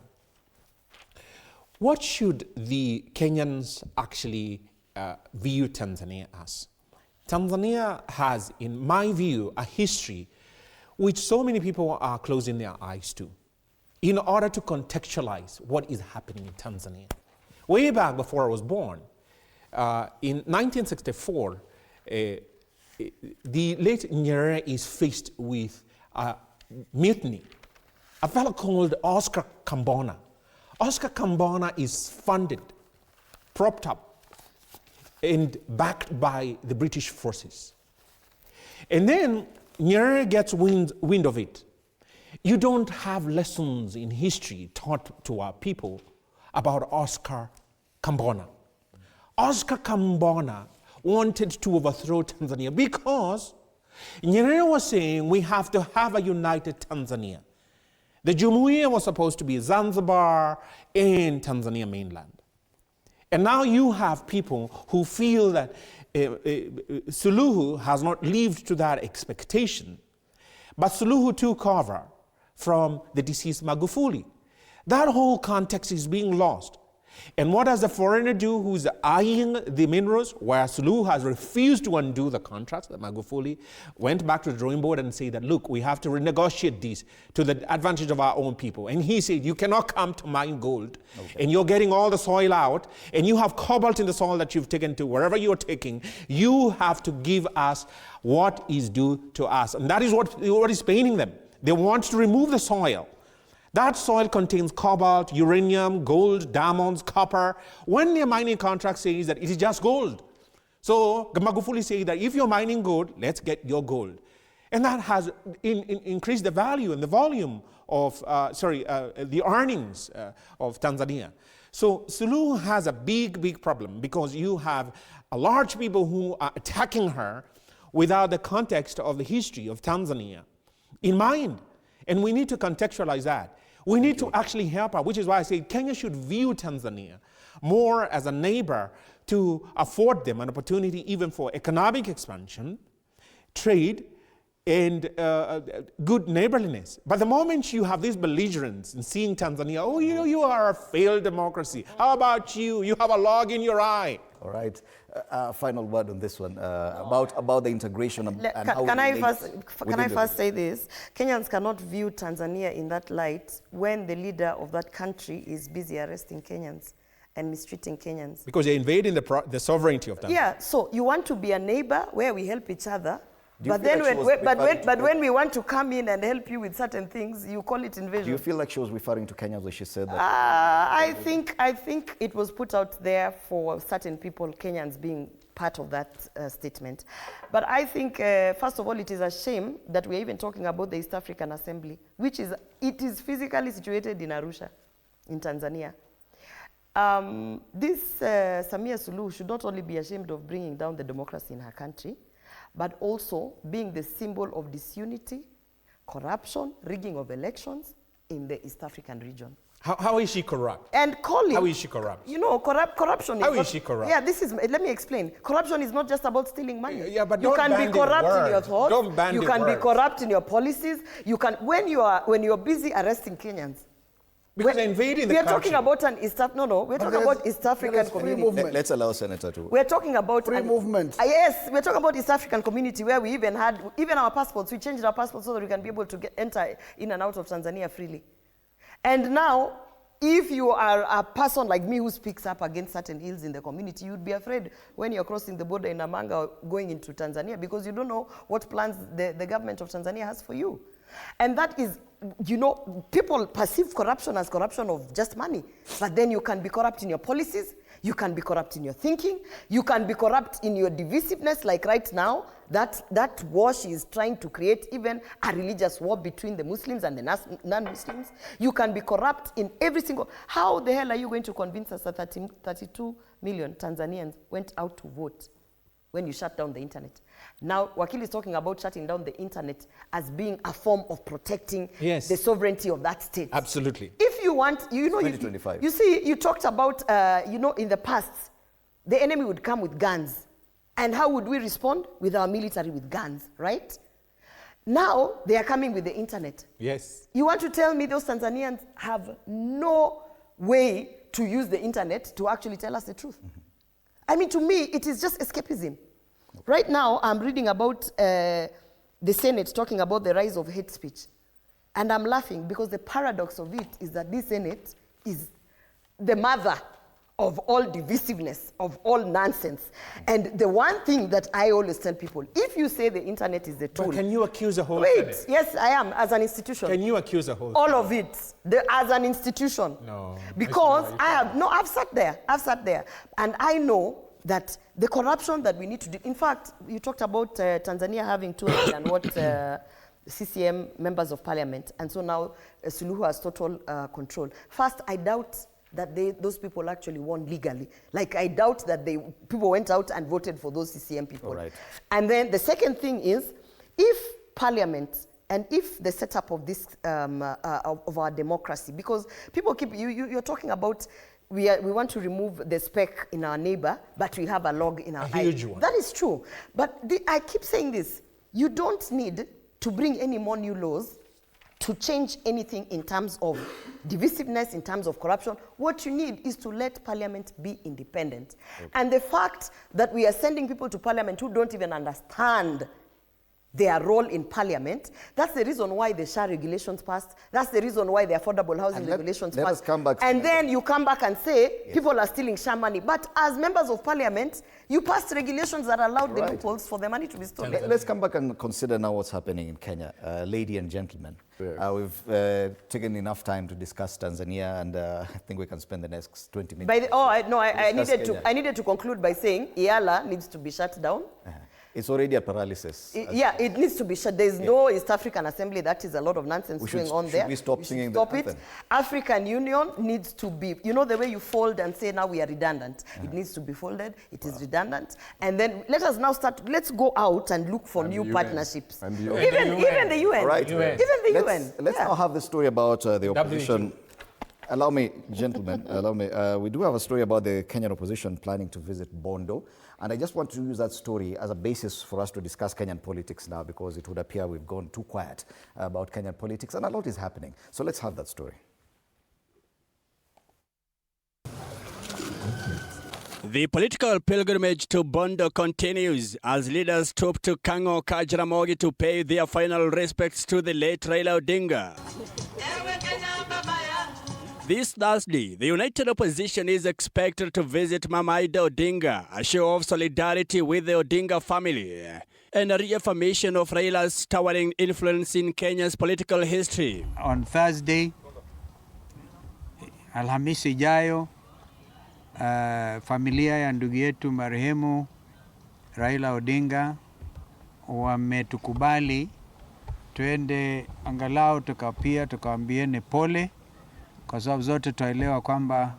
S11: what should the Kenyans actually view Tanzania as? Tanzania has, in my view, a history which so many people are closing their eyes to in order to contextualize what is happening in Tanzania. Way back before I was born, in 1964, the late Nyerere is faced with a mutiny. A fellow called Oscar Kambona. Oscar Kambona is funded, propped up, and backed by the British forces. And then Nyerere gets wind of it. You don't have lessons in history taught to our people about Oscar Kambona. Oscar Kambona wanted to overthrow Tanzania because Nyerere was saying we have to have a united Tanzania. The Jumuiya was supposed to be Zanzibar and Tanzania mainland. And now you have people who feel that Suluhu has not lived to that expectation, but Suluhu took over from the deceased Magufuli. That whole context is being lost. And what does the foreigner do who's eyeing the minerals, where Suluhu has refused to undo the contracts that Magufuli went back to the drawing board and said that, look, we have to renegotiate these to the advantage of our own people. And he said, you cannot come to mine gold, and you're getting all the soil out, and you have cobalt in the soil that you've taken to wherever you're taking. You have to give us what is due to us. And that is what is paining them. They want to remove the soil. That soil contains cobalt, uranium, gold, diamonds, copper. When their mining contract says that it is just gold. So Magufuli says that if you're mining gold, let's get your gold. And that has increased the value and the volume of, the earnings of Tanzania. So Suluhu has a big problem because you have a large people who are attacking her without the context of the history of Tanzania in mind. And we need to contextualize that. We need to actually help her, which is why I say Kenya should view Tanzania more as a neighbor to afford them an opportunity even for economic expansion, trade, and good neighborliness. But the moment you have this belligerence in seeing Tanzania, oh, you are a failed democracy. How about you? You have a log in your eye.
S2: All right. Final word on this one about the integration and how
S13: can I first say this? Kenyans cannot view Tanzania in that light when the leader of that country is busy arresting Kenyans and mistreating Kenyans.
S11: Because they're invading the sovereignty of Tanzania.
S13: Yeah, so you want to be a neighbor where we help each other. But then when we want to come in and help you with certain things, you call it invasion.
S2: Do you feel like she was referring to Kenya when she said that?
S13: I think it was put out there for certain people, Kenyans being part of that statement. But I think, first of all, it is a shame that we're even talking about the East African Assembly, it is physically situated in Arusha, in Tanzania. This Samia Suluhu should not only be ashamed of bringing down the democracy in her country, but also being the symbol of disunity, corruption, rigging of elections in the East African region.
S11: How is she corrupt?
S13: And calling.
S11: How is she corrupt?
S13: You know, corruption is
S11: How
S13: not,
S11: is she corrupt?
S13: Yeah, let me explain. Corruption is not just about stealing money.
S11: Yeah, but
S13: you can be corrupt in your thoughts.
S11: Don't ban
S13: you can be corrupt in your policies. You can, when you're busy arresting Kenyans.
S11: Because they're invading the country.
S13: We are talking about an East African, we're talking about East African community.
S2: Let's allow Senator to.
S13: We're talking about
S5: free movement.
S13: Yes, we're talking about East African community where we even had, our passports, we changed our passports so that we can be able to enter in and out of Tanzania freely. And now, if you are a person like me who speaks up against certain ills in the community, you'd be afraid when you're crossing the border in Namanga or going into Tanzania because you don't know what plans the government of Tanzania has for you. And that is, people perceive corruption as corruption of just money. But then you can be corrupt in your policies, you can be corrupt in your thinking, you can be corrupt in your divisiveness, like right now, that war she is trying to create even a religious war between the Muslims and the non-Muslims. You can be corrupt in every single... How the hell are you going to convince us that 32 million Tanzanians went out to vote when you shut down the internet? Now, Wakili is talking about shutting down the internet as being a form of protecting the sovereignty of that state.
S11: Absolutely.
S13: If you want,
S2: 2025.
S13: You see, you talked about, in the past, the enemy would come with guns. And how would we respond? With our military with guns, right? Now, they are coming with the internet.
S11: Yes.
S13: You want to tell me those Tanzanians have no way to use the internet to actually tell us the truth? Mm-hmm. I mean, to me, it is just escapism. Right now, I'm reading about the Senate talking about the rise of hate speech. And I'm laughing because the paradox of it is that this Senate is the mother of all divisiveness, of all nonsense. And the one thing that I always tell people, if you say the internet is the tool...
S11: But can you accuse a whole
S13: Senate? Yes, I am, as an institution.
S11: Can you accuse a whole
S13: all
S11: Senate?
S13: Of it, as an institution.
S11: No.
S13: Because I've sat there. And I know that the corruption that we need to do... In fact, you talked about Tanzania having 200 and what CCM members of parliament. And so now Suluhu has total control. First, I doubt that those people actually won legally. Like, I doubt that people went out and voted for those CCM people.
S2: Right.
S13: And then the second thing is, if parliament and if the setup of this, of our democracy, because people keep, you're talking about, we want to remove the speck in our neighbor, but we have a log in our eye.
S11: A huge one.
S13: That is true. But I keep saying this, you don't need to bring any more new laws to change anything in terms of divisiveness, in terms of corruption. What you need is to let parliament be independent. Okay. And the fact that we are sending people to parliament who don't even understand their role in parliament, that's the reason why the SHA regulations passed, that's the reason why the affordable housing regulations passed.
S2: Let us come back
S13: and then you come back and say, people are stealing SHA money. But as members of parliament, you passed regulations that allowed the loopholes for the money to be stolen.
S2: Let's come back and consider now what's happening in Kenya. Lady and gentlemen, we've taken enough time to discuss Tanzania, and I think we can spend the next 20 minutes.
S13: I needed to conclude by saying IALA needs to be shut down.
S2: It's already a paralysis.
S13: It needs to be shut. There's no East African Assembly. That is a lot of nonsense going on there.
S2: Should we stop singing the anthem?
S13: African Union needs to be, you know the way you fold and say now we are redundant. It needs to be folded. It is redundant. And then let us now start, let's go out and look for new partnerships.
S2: And
S13: even the UN.
S2: Right.
S13: Even the UN.
S2: Let's now have the story about the opposition. Allow me, gentlemen, we do have a story about the Kenyan opposition planning to visit Bondo. And I just want to use that story as a basis for us to discuss Kenyan politics now, because it would appear we've gone too quiet about Kenyan politics, and a lot is happening. So let's have that story.
S14: The political pilgrimage to Bondo continues as leaders stoop to Kango Kajramogi to pay their final respects to the late Raila Odinga. This Thursday, the united opposition is expected to visit Mama Ida Odinga, a show of solidarity with the Odinga family, and a reaffirmation of Raila's towering influence in Kenya's political history.
S15: On Thursday, Alhamisi ijayo, familia ya ndugu yetu marehemu Raila Odinga wametukubali tuende angalau tukaambiane pole, kwa sababu zote tuelewa kwamba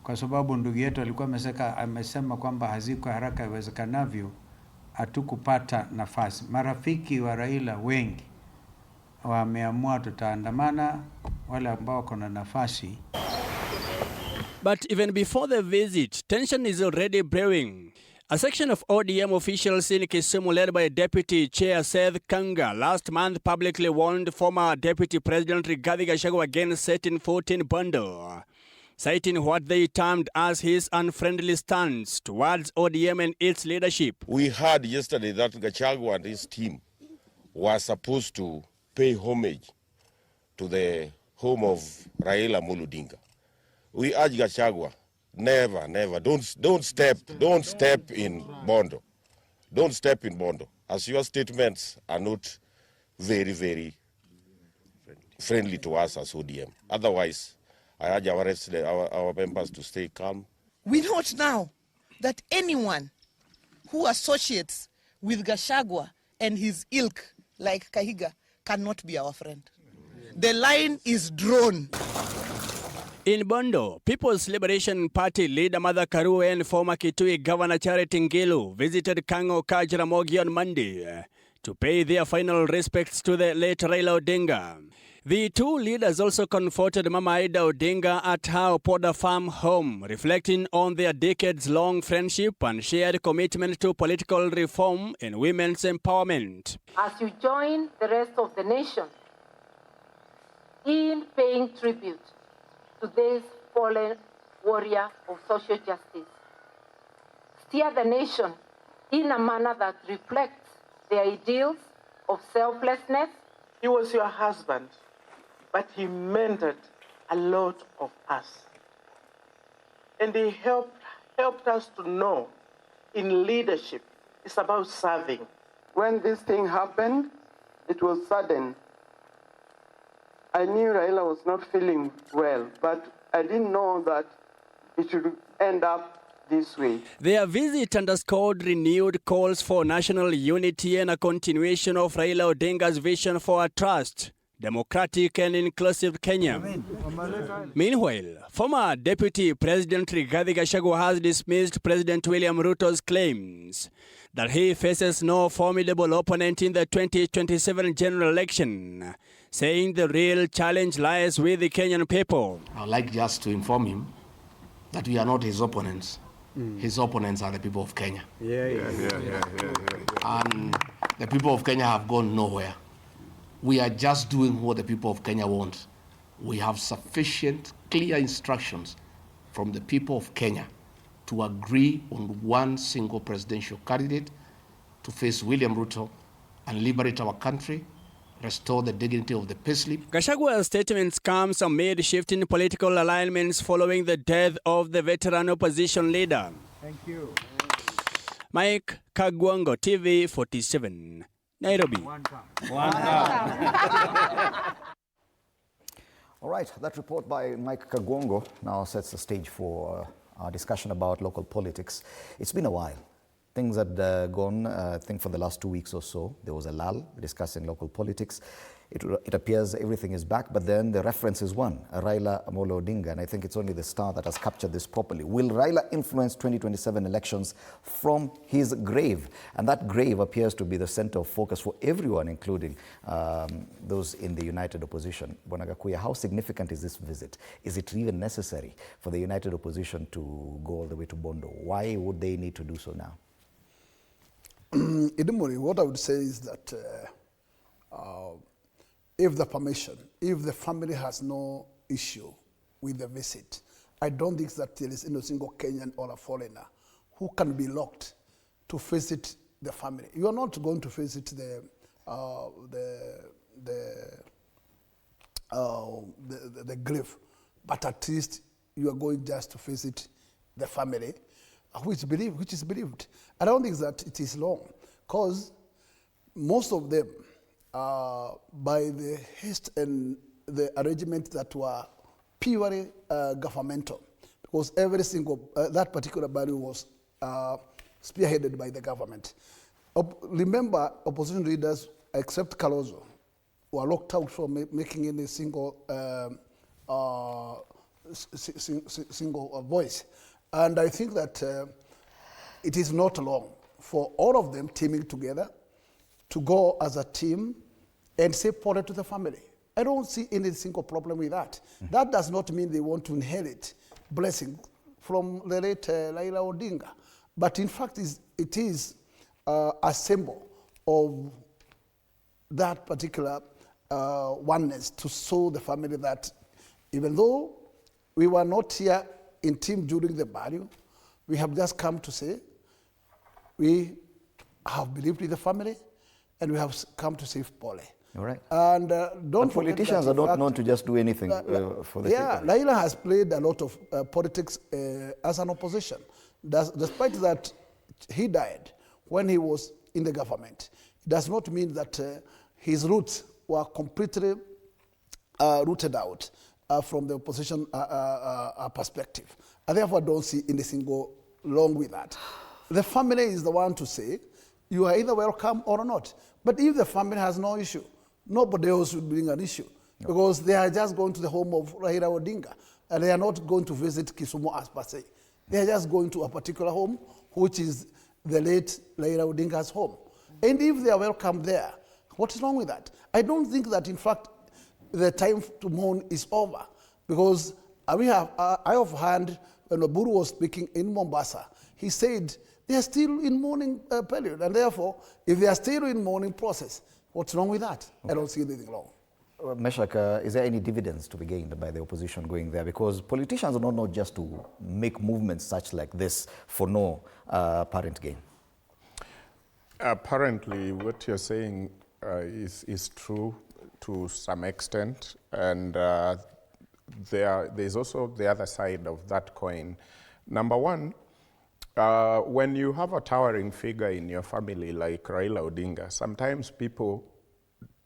S15: kwa sababu ndugu yetu alikuwa amesema kwamba haziko haraka iwezekanavyo, hatukupata nafasi. Marafiki wa Raila wengi wameamua tutaandamana, wale ambao wako na nafasi.
S14: But even before the visit, tension is already brewing. A section of ODM officials in Kisumu, led by Deputy Chair Seth Kanga, last month publicly warned former Deputy President Rigathi Gachagua against setting foot in Bondo, citing what they termed as his unfriendly stance towards ODM and its leadership.
S16: We heard yesterday that Gachagua and his team were supposed to pay homage to the home of Raila Odinga. We urge Gachagua, never, never, don't step in Bondo. Don't step in Bondo, as your statements are not very, very friendly to us as ODM. Otherwise, I urge our members to stay calm.
S17: We note now that anyone who associates with Gachagua and his ilk, like Kahiga, cannot be our friend. The line is drawn.
S14: In Bondo, People's Liberation Party leader Mother Karua and former Kitui Governor Charity Ngilu visited Kango Kajaramogi on Monday to pay their final respects to the late Raila Odinga. The two leaders also comforted Mama Ida Odinga at her Opoda farm home, reflecting on their decades-long friendship and shared commitment to political reform and women's empowerment.
S18: As you join the rest of the nation in paying tribute to this fallen warrior of social justice, steer the nation in a manner that reflects the ideals of selflessness.
S19: He was your husband, but he mentored a lot of us. And he helped us to know in leadership, it's about serving.
S20: When this thing happened, it was sudden. I knew Raila was not feeling well, but I didn't know that it should end up this way.
S14: Their visit underscored renewed calls for national unity and a continuation of Raila Odinga's vision for a trust, democratic and inclusive Kenya. Meanwhile, former Deputy President Rigathi Gachagua has dismissed President William Ruto's claims that he faces no formidable opponent in the 2027 general election, saying the real challenge lies with the Kenyan people.
S21: I would like just to inform him that we are not his opponents. His opponents are the people of Kenya. And the people of Kenya have gone nowhere. We are just doing what the people of Kenya want. We have sufficient, clear instructions from the people of Kenya to agree on one single presidential candidate to face William Ruto and liberate our country, restore the dignity of the payslip.
S14: Gachagua's statements comes amid shifting political alignments following the death of the veteran opposition leader.
S15: Thank you.
S14: Mike Kagwango, TV 47, Nairobi.
S2: All right, that report by Mike Kagwango now sets the stage for our discussion about local politics. It's been a while. Things had gone, I think for the last 2 weeks or so, there was a lull discussing local politics. It appears everything is back, but then the reference is one, Raila Amolo Odinga, and I think it's only the Star that has captured this properly. Will Raila influence 2027 elections from his grave? And that grave appears to be the center of focus for everyone, including those in the united opposition. Bonagakuya, how significant is this visit? Is it even necessary for the united opposition to go all the way to Bondo? Why would they need to do so now?
S5: Idimori, what I would say is that if the family has no issue with the visit, I don't think that there is any single Kenyan or a foreigner who can be locked to visit the family. You are not going to visit the grave, but at least you are going just to visit the family, which is believed. I don't think that it is long, because most of them, by the haste and the arrangement that were purely governmental, because every single, that particular body was spearheaded by the government. Remember, opposition leaders, except Kalonzo, were locked out from making any single single voice. And I think that it is not long for all of them teaming together to go as a team and say Pole to the family. I don't see any single problem with that. That does not mean they want to inherit blessing from the late Raila Odinga. But in fact, it is a symbol of that particular oneness to show the family that even though we were not here in team during the burial, we have just come to say we have believed in the family and we have come to save Pole.
S2: All right.
S5: And don't forget
S2: politicians are not known to just do anything for the sake of it.
S5: Raila has played a lot of politics as an opposition. Despite that he died when he was in the government, it does not mean that his roots were completely rooted out from the opposition perspective. I therefore don't see anything go wrong with that. The family is the one to say, you are either welcome or not. But if the family has no issue, nobody else would bring an issue. No. Because they are just going to the home of Raila Odinga, and they are not going to visit Kisumu as per se. They are just going to a particular home, which is the late Raila Odinga's home. And if they are welcome there, what is wrong with that? I don't think that, in fact, the time to mourn is over, because I have heard when Oburu was speaking in Mombasa, he said they are still in mourning period, and therefore, if they are still in mourning process, what's wrong with that? Okay. I don't see anything wrong.
S2: Meshach, is there any dividends to be gained by the opposition going there? Because politicians are not just to make movements such like this for no apparent gain.
S12: Apparently, what you're saying is true to some extent, and there's also the other side of that coin. Number one, when you have a towering figure in your family like Raila Odinga, sometimes people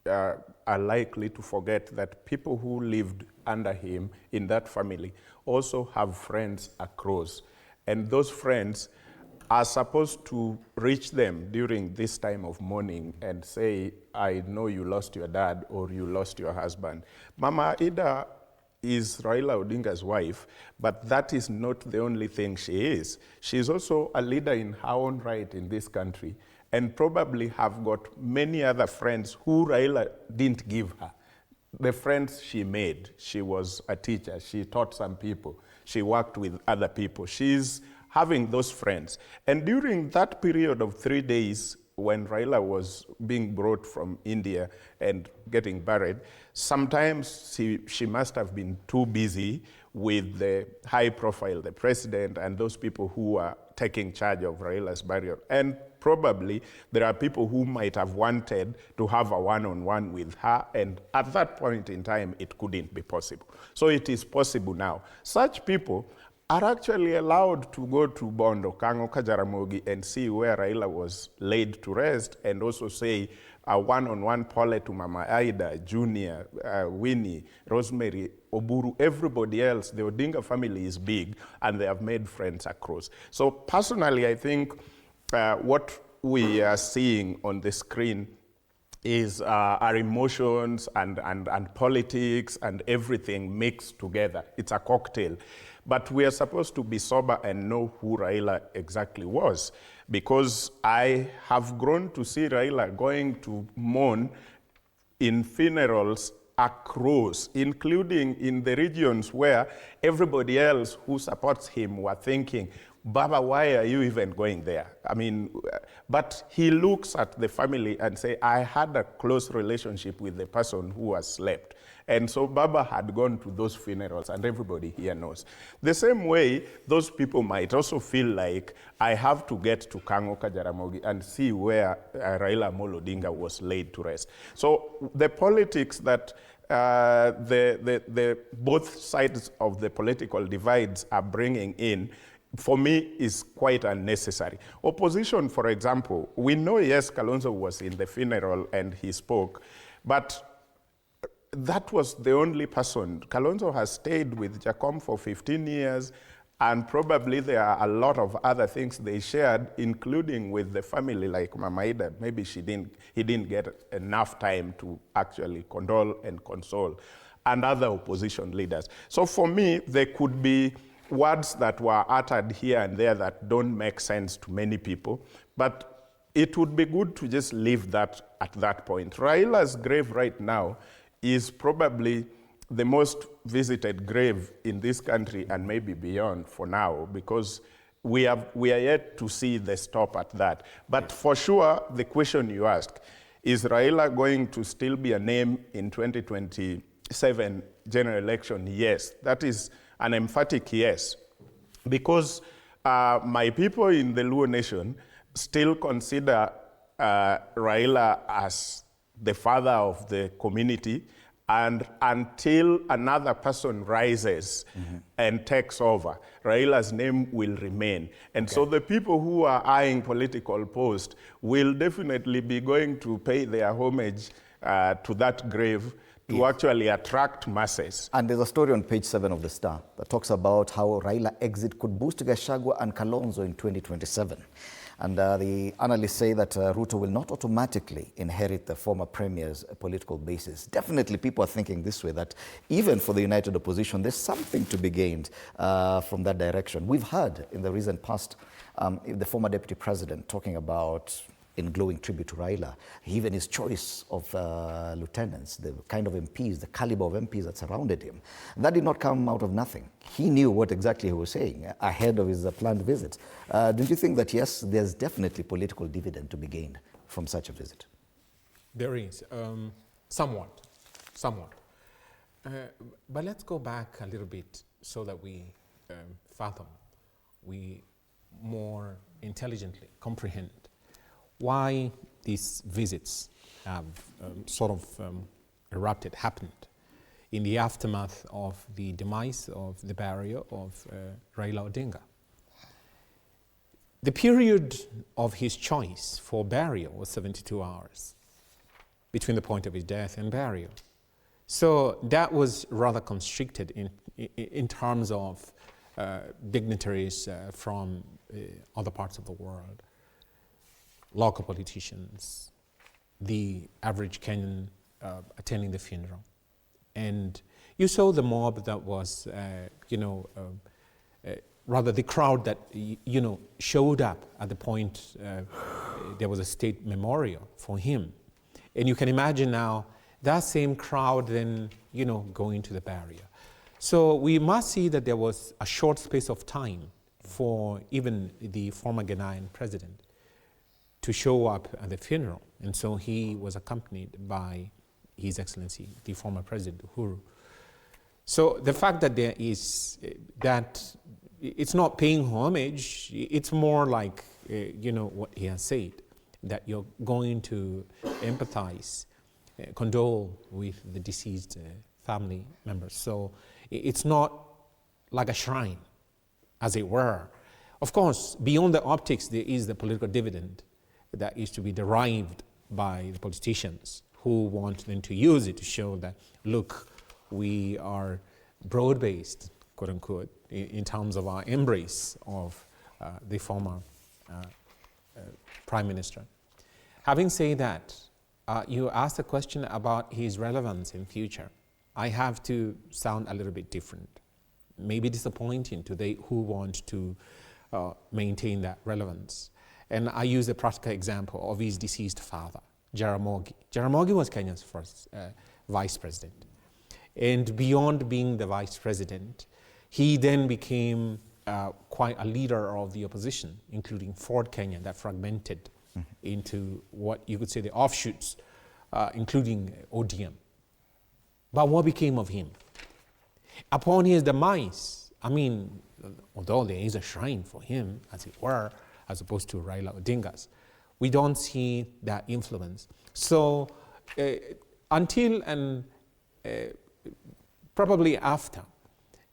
S12: are likely to forget that people who lived under him in that family also have friends across. And those friends are supposed to reach them during this time of mourning and say, I know you lost your dad or you lost your husband. Mama Ida is Raila Odinga's wife, but that is not the only thing she is. She is also a leader in her own right in this country, and probably have got many other friends who Raila didn't give her. The friends she made, she was a teacher, she taught some people, she worked with other people. She's having those friends. And during that period of 3 days, when Raila was being brought from India and getting buried, sometimes she must have been too busy with the high profile, the president and those people who are taking charge of Raila's burial. And probably there are people who might have wanted to have a one-on-one with her, and at that point in time, it couldn't be possible. So it is possible now. Such people are actually allowed to go to Bondo, Kango, Kajaramogi, and see where Raila was laid to rest, and also say a one-on-one Pole to Mama Aida, Junior, Winnie, Rosemary, Oburu, everybody else. The Odinga family is big, and they have made friends across. So personally, I think what we are seeing on the screen is our emotions and politics and everything mixed together. It's a cocktail. But we are supposed to be sober and know who Raila exactly was, because I have grown to see Raila going to mourn in funerals across, including in the regions where everybody else who supports him were thinking, Baba, why are you even going there? I mean, but he looks at the family and say, I had a close relationship with the person who has slept. And so Baba had gone to those funerals, and everybody here knows. The same way, those people might also feel like, I have to get to Kango Kajaramogi and see where Raila Amolo Odinga was laid to rest. So the politics that both sides of the political divides are bringing in, for me, is quite unnecessary. Opposition, for example, we know, yes, Kalonzo was in the funeral and he spoke, but that was the only person. Kalonzo has stayed with Jacom for 15 years, and probably there are a lot of other things they shared, including with the family, like Mama Ida. Maybe he didn't get enough time to actually condole and console, and other opposition leaders. So for me, there could be words that were uttered here and there that don't make sense to many people, but it would be good to just leave that at that point. Raila's grave right now is probably the most visited grave in this country and maybe beyond for now, because we are yet to see the stop at that. But for sure, the question you asked, is Raila going to still be a name in 2027 general election? Yes, that is an emphatic yes, because my people in the Luo Nation still consider Raila as the father of the community, and until another person rises and takes over, Raila's name will remain. And so the people who are eyeing political post will definitely be going to pay their homage to that grave to actually attract masses.
S2: And there's a story on page 7 of the Star that talks about how Raila exit could boost Gachagua and Kalonzo in 2027. And the analysts say that Ruto will not automatically inherit the former premier's political basis. Definitely people are thinking this way, that even for the united opposition, there's something to be gained from that direction. We've heard in the recent past the former deputy president talking about, in glowing tribute to Raila, even his choice of lieutenants, the kind of MPs, the caliber of MPs that surrounded him. That did not come out of nothing. He knew what exactly he was saying ahead of his planned visit. Don't you think that, yes, there's definitely political dividend to be gained from such a visit?
S11: There is, somewhat. But let's go back a little bit so that we fathom, we more intelligently comprehend why these visits have happened in the aftermath of the demise of the burial of Raila Odinga. The period of his choice for burial was 72 hours between the point of his death and burial. So that was rather constricted in terms of dignitaries from other parts of the world, local politicians, the average Kenyan attending the funeral. And you saw the mob that was, rather the crowd that, showed up at the point there was a state memorial for him. And you can imagine now that same crowd then, going to the burial. So we must see that there was a short space of time for even the former Ghanaian president to show up at the funeral. And so he was accompanied by His Excellency, the former President Uhuru. So the fact that there is that, it's not paying homage, it's more like, what he has said, that you're going to empathize, condole with the deceased family members. So it's not like a shrine, as it were. Of course, beyond the optics, there is the political dividend that is to be derived by the politicians who want them to use it to show that, look, we are broad-based, quote unquote, in terms of our embrace of the former Prime Minister. Having said that, you asked a question about his relevance in future. I have to sound a little bit different, maybe disappointing to they who want to maintain that relevance. And I use a practical example of his deceased father, Jaramogi. Jaramogi was Kenya's first vice president. And beyond being the vice president, he then became quite a leader of the opposition, including Ford Kenya, that fragmented into what you could say the offshoots, including ODM. But what became of him? Upon his demise, although there is a shrine for him, as it were, as opposed to Raila Odinga's, we don't see that influence. So until and probably after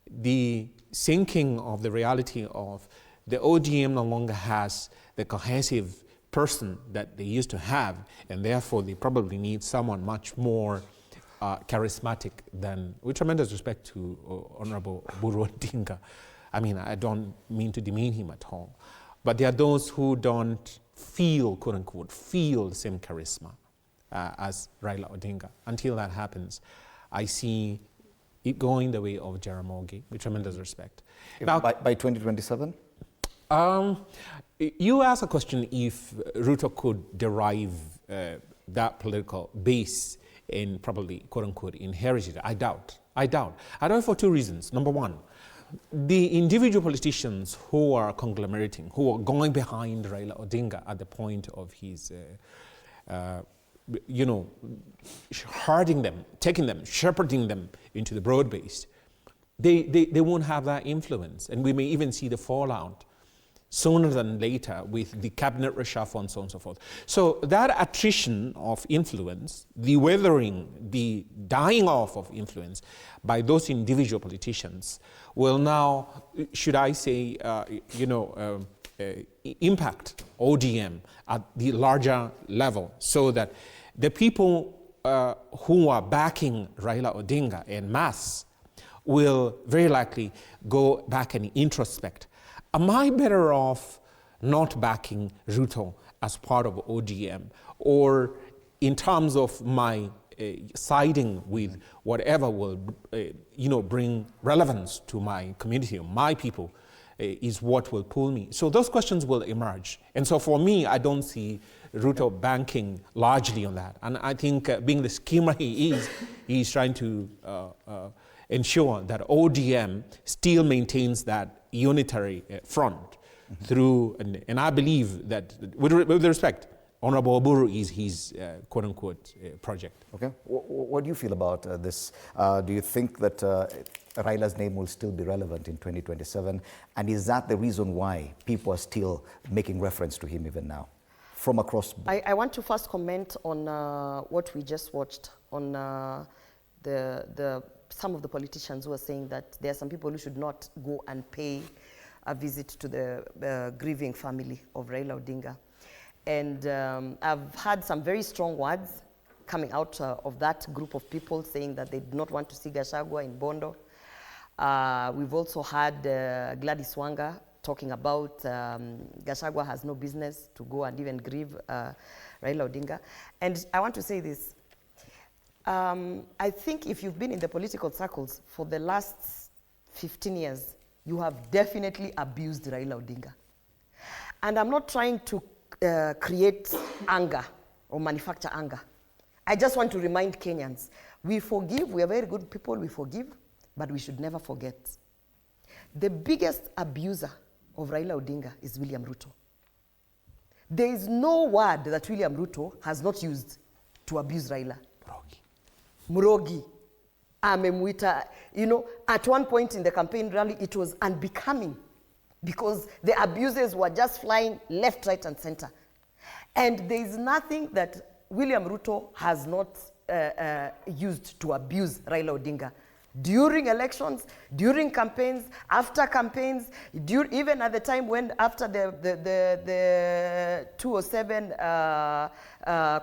S11: the sinking of the reality of the ODM no longer has the cohesive person that they used to have, and therefore they probably need someone much more charismatic than, with tremendous respect to Honorable Buru Odinga. I don't mean to demean him at all. But there are those who don't feel, quote unquote, feel the same charisma as Raila Odinga. Until that happens, I see going the way of Jaramogi, with tremendous respect.
S2: Now, by 2027?
S11: You asked a question if Ruto could derive that political base in probably, quote unquote, inherited. I doubt. I doubt for two reasons. Number one, the individual politicians who are conglomerating, who are going behind Raila Odinga at the point of his, herding them, taking them, shepherding them into the broad base, they won't have that influence. And we may even see the fallout sooner than later with the cabinet reshuffle and so on and so forth. So that attrition of influence, the weathering, the dying off of influence by those individual politicians will now, should I say, impact ODM at the larger level, so that the people who are backing Raila Odinga en masse will very likely go back and introspect. Am I better off not backing Ruto as part of ODM, or in terms of my siding with whatever will bring relevance to my community or my people is what will pull me? So those questions will emerge. And so for me, I don't see Ruto banking largely on that. And I think being the schemer he's trying to ensure that ODM still maintains that unitary front through, and I believe that, with respect, Honorable Oburu is his quote-unquote project.
S2: Okay. What do you feel about this? Do you think that Raila's name will still be relevant in 2027? And is that the reason why people are still making reference to him even now, from across?
S13: I want to first comment on what we just watched on some of the politicians who are saying that there are some people who should not go and pay a visit to the grieving family of Raila Odinga. And I've had some very strong words coming out of that group of people saying that they do not want to see Gachagua in Bondo. We've also had Gladys Wanga talking about Gachagua has no business to go and even grieve Raila Odinga. And I want to say this. I think if you've been in the political circles for the last 15 years, you have definitely abused Raila Odinga. And I'm not trying to create anger or manufacture anger. I just want to remind Kenyans, we forgive, we are very good people, we forgive, but we should never forget. The biggest abuser of Raila Odinga is William Ruto. There is no word that William Ruto has not used to abuse Raila. Murogi. Amemwita. At one point in the campaign rally, it was unbecoming because the abuses were just flying left, right, and center. And there is nothing that William Ruto has not used to abuse Raila Odinga. During elections, during campaigns, after campaigns, even at the time when after the 207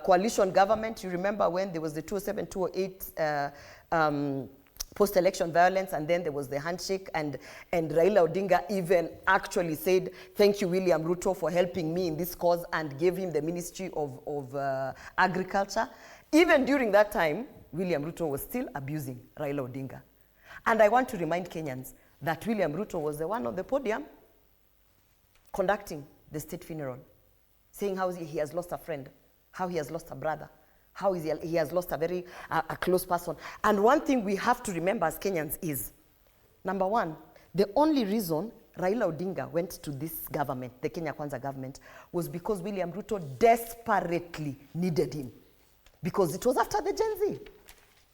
S13: coalition government, you remember when there was the 207, 208 post-election violence, and then there was the handshake, and Raila Odinga even actually said, thank you, William Ruto, for helping me in this cause, and gave him the Ministry of Agriculture. Even during that time, William Ruto was still abusing Raila Odinga. And I want to remind Kenyans that William Ruto was the one on the podium conducting the state funeral, saying how he has lost a friend, how he has lost a brother, how he has lost a very close person. And one thing we have to remember as Kenyans is, number one, the only reason Raila Odinga went to this government, the Kenya Kwanza government, was because William Ruto desperately needed him. Because it was after the Gen Z.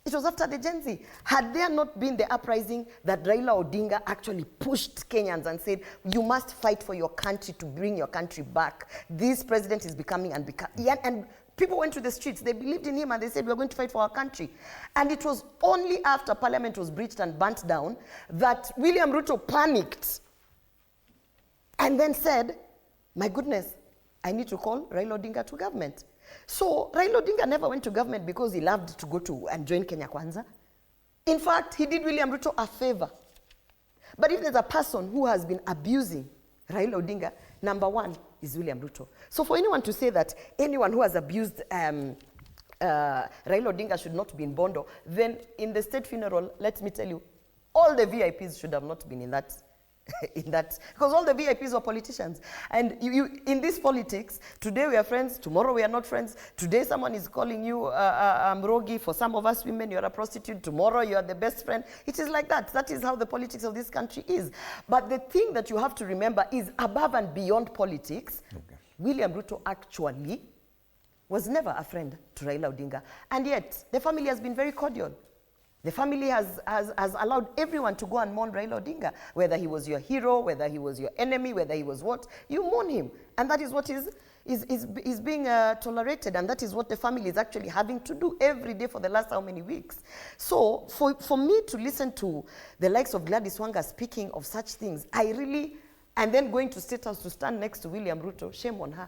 S13: It was after the Gen Z. Had there not been the uprising that Raila Odinga actually pushed Kenyans and said, you must fight for your country to bring your country back. This president is becoming and people went to the streets. They believed in him and they said, we're going to fight for our country. And it was only after parliament was breached and burnt down that William Ruto panicked and then said, my goodness, I need to call Raila Odinga to government. So Raila Odinga never went to government because he loved to go to and join Kenya Kwanza. In fact, he did William Ruto a favor. But if there's a person who has been abusing Raila Odinga, number one is William Ruto. So for anyone to say that anyone who has abused Raila Raila Odinga should not be in Bondo, then in the state funeral, let me tell you, all the VIPs should have not been in that, because all the VIPs were politicians. And in this politics, today we are friends, tomorrow we are not friends. Today someone is calling you Mrogi. For some of us women, you are a prostitute. Tomorrow you are the best friend. It is like that. That is how the politics of this country is. But the thing that you have to remember is above and beyond politics, William Ruto actually was never a friend to Raila Odinga. And yet, the family has been very cordial. The family has allowed everyone to go and mourn Raila Odinga. Whether he was your hero, whether he was your enemy, whether he was what, you mourn him. And that is what is being tolerated. And that is what the family is actually having to do every day for the last how many weeks. So for me to listen to the likes of Gladys Wanga speaking of such things, I really, and then going to State House to stand next to William Ruto, shame on her.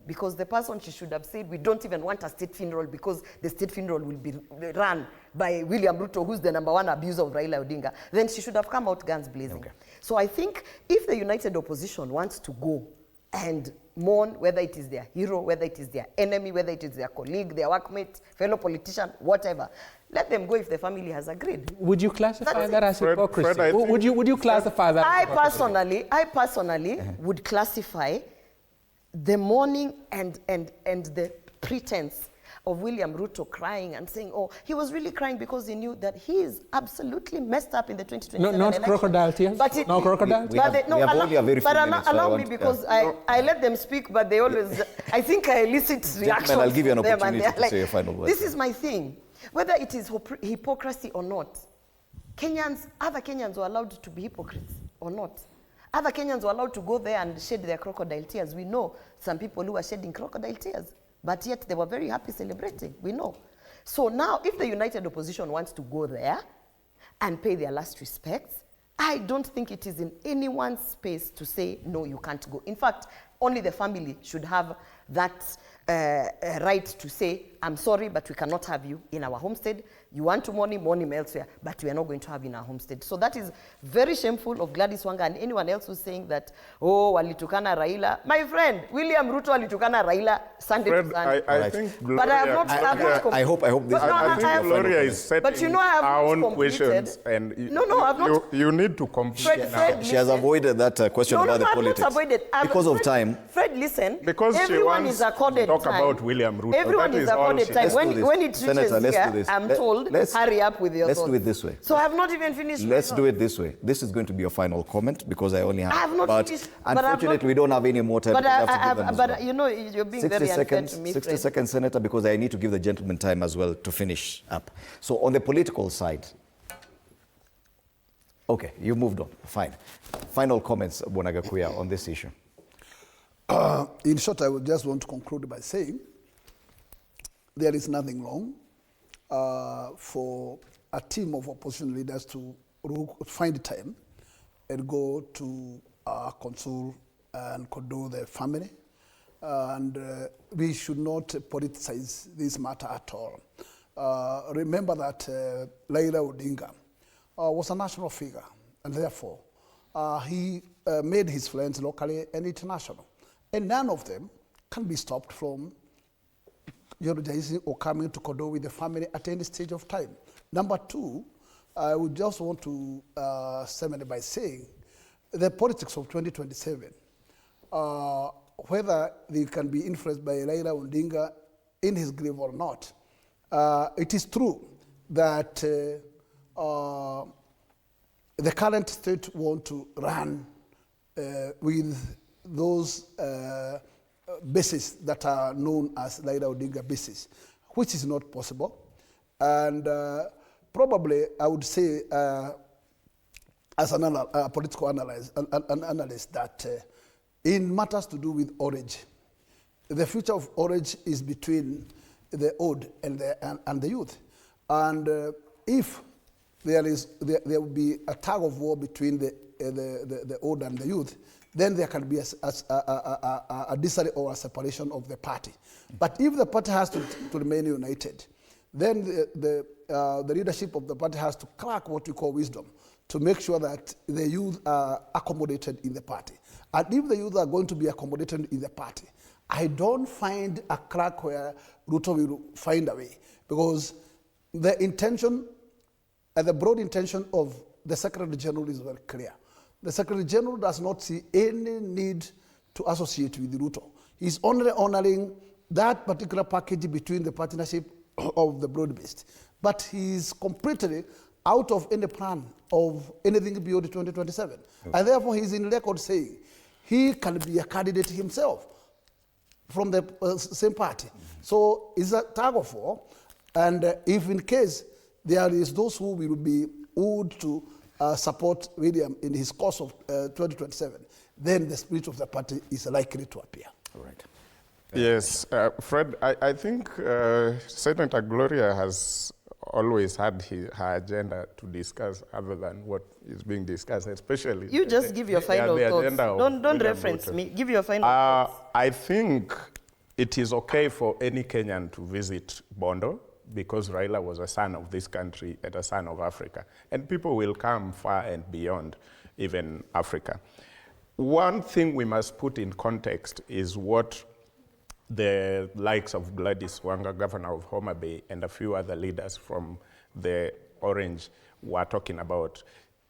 S13: Because the person, she should have said, we don't even want a state funeral because the state funeral will be run by William Ruto, who's the #1 abuser of Raila Odinga. Then she should have come out guns blazing. Okay. So I think if the united opposition wants to go and mourn, whether it is their hero, whether it is their enemy, whether it is their colleague, their workmate, fellow politician, whatever, let them go if the family has agreed.
S11: Would you classify that as hypocrisy? Would you classify that as hypocrisy?
S13: I personally would classify the mourning and the pretense of William Ruto crying and saying, oh, he was really crying because he knew that he is absolutely messed up in the 2027
S11: not
S13: election.
S11: Crocodile tears? No crocodile tears?
S2: We have only a very few minutes.
S13: Allow me, because I let them speak, but they always, I think I elicit reactions.
S2: I'll give you an
S13: from them
S2: opportunity
S13: and
S2: to say your final word.
S13: This is my thing. Whether it is hypocrisy or not, other Kenyans were allowed to be hypocrites or not. Other Kenyans were allowed to go there and shed their crocodile tears. We know some people who are shedding crocodile tears, but yet they were very happy celebrating. We know. So now, if the united opposition wants to go there and pay their last respects, I don't think it is in anyone's space to say, no, you can't go. In fact, only the family should have that right to say, I'm sorry, but we cannot have you in our homestead. You want to mourn him elsewhere, but we are not going to have you in our homestead. So that is very shameful of Gladys Wanga and anyone else who's saying that, oh, walitukana Raila. My friend, William Ruto walitukana Raila Sunday to Sunday.
S12: I think Gloria,
S13: but I have not
S2: I hope this.
S12: I think Gloria is setting our own questions, and
S13: I've not.
S12: You need to complete now.
S2: She has avoided that question about the politics.
S13: Not avoided.
S2: Because of time.
S13: Fred, listen.
S12: Because
S13: everyone is accorded
S12: talk
S13: time.
S12: about William Ruto.
S13: Everyone is accorded time. When it reaches
S2: Senator,
S13: here, I'm told, hurry up with your
S2: thoughts.
S13: Let's
S2: do it this way.
S13: So I have not even finished.
S2: Let's do it this way. This is going to be your final comment because I only have.
S13: I have not finished.
S2: Unfortunately, we don't have any more time.
S13: But you know, you're being very unfair to me.
S2: 60 seconds, Senator, because I need to give the gentleman time as well to finish up. So on the political side, okay, you moved on. Fine. Final comments, Bonagakuya, on this issue.
S5: In short, I would just want to conclude by saying there is nothing wrong for a team of opposition leaders to find time and go to console and condole the family. And we should not politicize this matter at all. Remember that Raila Odinga was a national figure, and therefore he made his friends locally and international. And none of them can be stopped from eulogizing or coming to condole with the family at any stage of time. Number two, I would just want to summarize by saying the politics of 2027, whether they can be influenced by Raila Odinga in his grave or not, it is true that the current state want to run with those bases that are known as Raila Odinga bases, which is not possible. And probably I would say, as a political analyst, that in matters to do with Orange, the future of Orange is between the old and the youth. And if there will be a tug of war between the old and the youth, then there can be a disarray or a separation of the party. But if the party has to remain united, then the leadership of the party has to crack what we call wisdom to make sure that the youth are accommodated in the party. And if the youth are going to be accommodated in the party, I don't find a crack where Ruto will find a way, because the intention, the broad intention of the Secretary General is very clear. The Secretary General does not see any need to associate with Ruto. He's only honoring that particular package between the partnership of the broad-based. But he's completely out of any plan of anything beyond 2027. Okay. And therefore, he's in record saying he can be a candidate himself from the same party. So it's a tug of war. And if in case there is those who will be would to support William in his course of 2027, then the spirit of the party is likely to appear.
S2: All right.
S12: Yes, Fred, I think Senator Gloria has always had her agenda to discuss other than what is being discussed, especially...
S13: You just give your final thoughts. Don't reference me. Give your final thoughts.
S12: I think it is okay for any Kenyan to visit Bondo, because Raila was a son of this country and a son of Africa. And people will come far and beyond even Africa. One thing we must put in context is what the likes of Gladys Wanga, governor of Homa Bay, and a few other leaders from the Orange were talking about.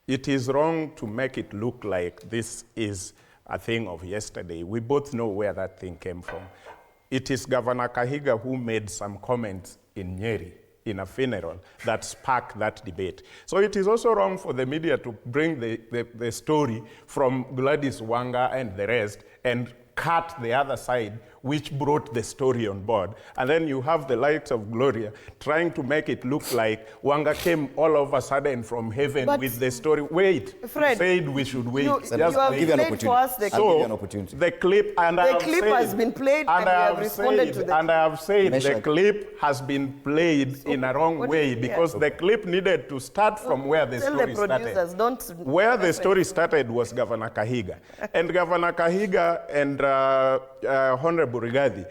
S12: It is wrong to make it look like this is a thing of yesterday. We both know where that thing came from. It is Governor Kahiga who made some comments in Nyeri in a funeral that sparked that debate. So it is also wrong for the media to bring the story from Gladys Wanga and the rest and cut the other side, which brought the story on board. And then you have the likes of Gloria trying to make it look like Wanga came all of a sudden from heaven with the story. Wait,
S13: Fred,
S12: said we should wait.
S13: You have played for us the clip.
S12: The clip, and
S13: the clip has been played, and we have responded to the
S12: and I have said the clip has been played in a wrong way, because the clip needed to start from where the story started. Where the story started was Governor Kahiga. And Governor Kahiga and Honorable Rigathi,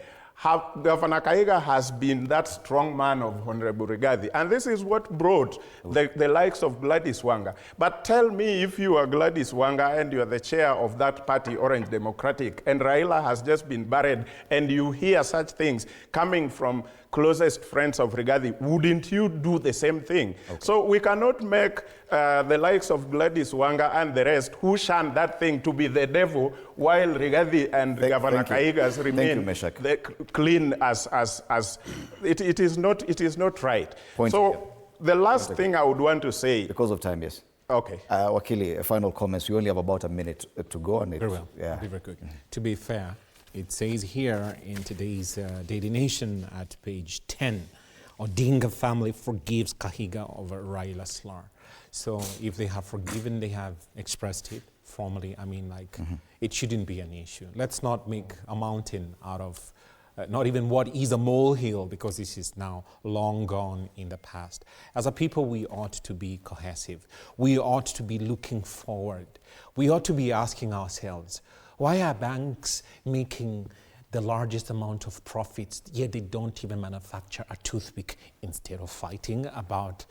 S12: Governor Kahiga has been that strong man of Honorable Rigathi. And this is what brought the likes of Gladys Wanga. But tell me, if you are Gladys Wanga and you are the chair of that party, Orange Democratic, and Raila has just been buried, and you hear such things coming from closest friends of Rigathi, wouldn't you do the same thing? Okay. So we cannot make the likes of Gladys Wanga and the rest who shunned that thing to be the devil, while Rigathi and Governor Kahiga remain clean as it is not right. The last thing I would want to say,
S2: because of time, yes.
S12: Okay.
S2: Wakili, final comments. We only have about a minute to go on it.
S11: Very well.
S2: Yeah.
S11: I'll be very quick. To be fair, it says here in today's Daily Nation at page 10, Odinga family forgives Kahiga over Raila slur. So if they have forgiven, they have expressed it formally. I mean, like, it shouldn't be an issue. Let's not make a mountain out of not even what is a molehill, because this is now long gone in the past. As a people, we ought to be cohesive. We ought to be looking forward. We ought to be asking ourselves, why are banks making the largest amount of profits, yet they don't even manufacture a toothpick, instead of fighting about,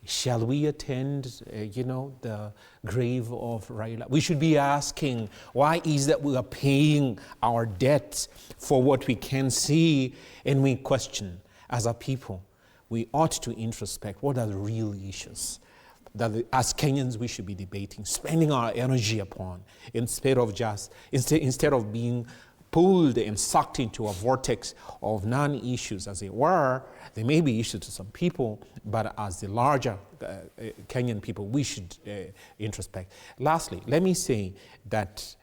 S11: shall we attend, the grave of Raila? We should be asking, why is that we are paying our debts for what we can see, and we question, as a people, we ought to introspect what are the real issues that as Kenyans we should be debating, spending our energy upon, instead of being pulled and sucked into a vortex of non-issues, as it were. They may be issues to some people, but as the larger Kenyan people, we should introspect. Lastly, let me say that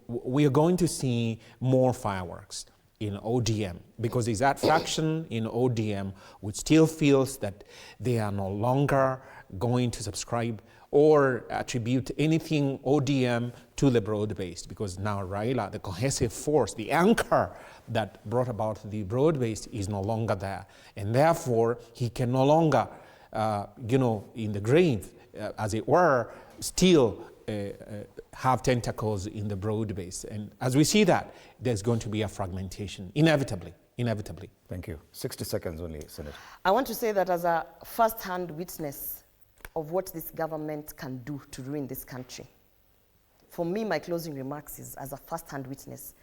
S11: we are going to see more fireworks in ODM, because there's that faction in ODM which still feels that they are no longer going to subscribe or attribute anything ODM to the broad-based, because now Raila, the cohesive force, the anchor that brought about the broad-based, is no longer there. And therefore, he can no longer, in the grave, as it were, still have tentacles in the broad-based. And as we see that, there's going to be a fragmentation, inevitably.
S2: Thank you. 60 seconds only, Senator.
S13: I want to say that as a first-hand witness of what this government can do to ruin this country. For me, my closing remarks is, as a first-hand witness,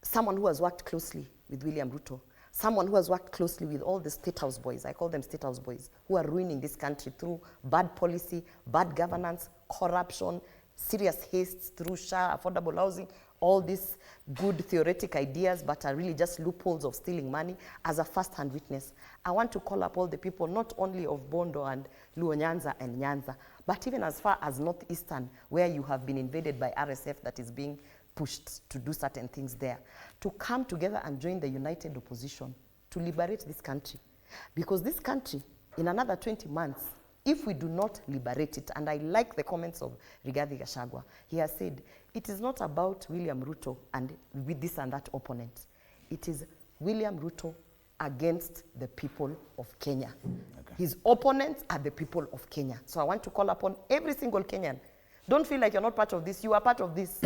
S13: someone who has worked closely with William Ruto, someone who has worked closely with all the State House boys, I call them State House boys, who are ruining this country through bad policy, bad governance, corruption, serious hastes through SHA, affordable housing, all these good theoretic ideas, but are really just loopholes of stealing money. As a first-hand witness, I want to call up all the people, not only of Bondo and Luo Nyanza and Nyanza, but even as far as Northeastern, where you have been invaded by RSF that is being pushed to do certain things there, to come together and join the united opposition to liberate this country. Because this country, in another 20 months, if we do not liberate it, and I like the comments of Rigathi Gachagua, he has said, it is not about William Ruto and with this and that opponent. It is William Ruto against the people of Kenya. Okay. His opponents are the people of Kenya. So I want to call upon every single Kenyan. Don't feel like you're not part of this. You are part of this.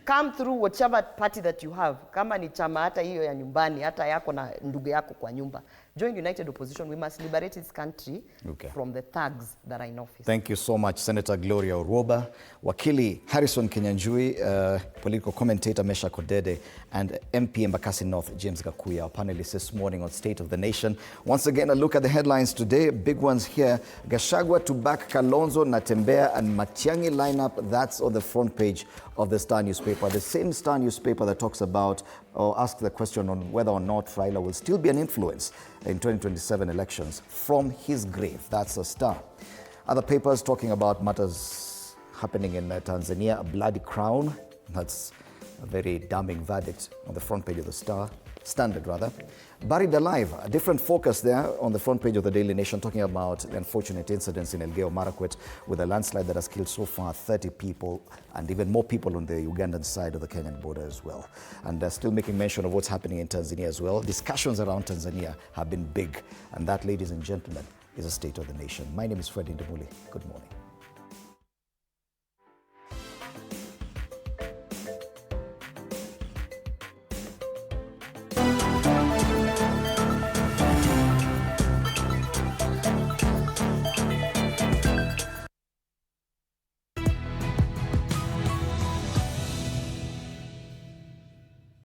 S13: Come through whichever party that you have. Kama ni chama hata hiyo ya nyumbani, hata yako na ndugu yako kwa nyumba. Join united opposition. We must liberate this country from the thugs that are in office.
S2: Thank you so much, Senator Gloria Uroba, Wakili Harrison Kinyanjui, political commentator Mesha Kodede, and MP Embakasi North James Gakuya, our panelists this morning on State of the Nation. Once again, a look at the headlines today. Big ones here. Gachagua to back Kalonzo, Natembeya, and Matiang'i lineup. That's on the front page of the Star newspaper. The same Star newspaper that talks about or asks the question on whether or not Raila will still be an influence in 2027 elections from his grave. That's a Star. Other papers talking about matters happening in Tanzania, a bloody crown. That's a very damning verdict on the front page of the Star. Standard, rather. Buried alive, a different focus there on the front page of the Daily Nation, talking about the unfortunate incidents in Elgeyo Marakwet with a landslide that has killed so far 30 people and even more people on the Ugandan side of the Kenyan border as well. And they're still making mention of what's happening in Tanzania as well. Discussions around Tanzania have been big, and that, ladies and gentlemen, is a State of the Nation. My name is Fred Indemuli. Good morning.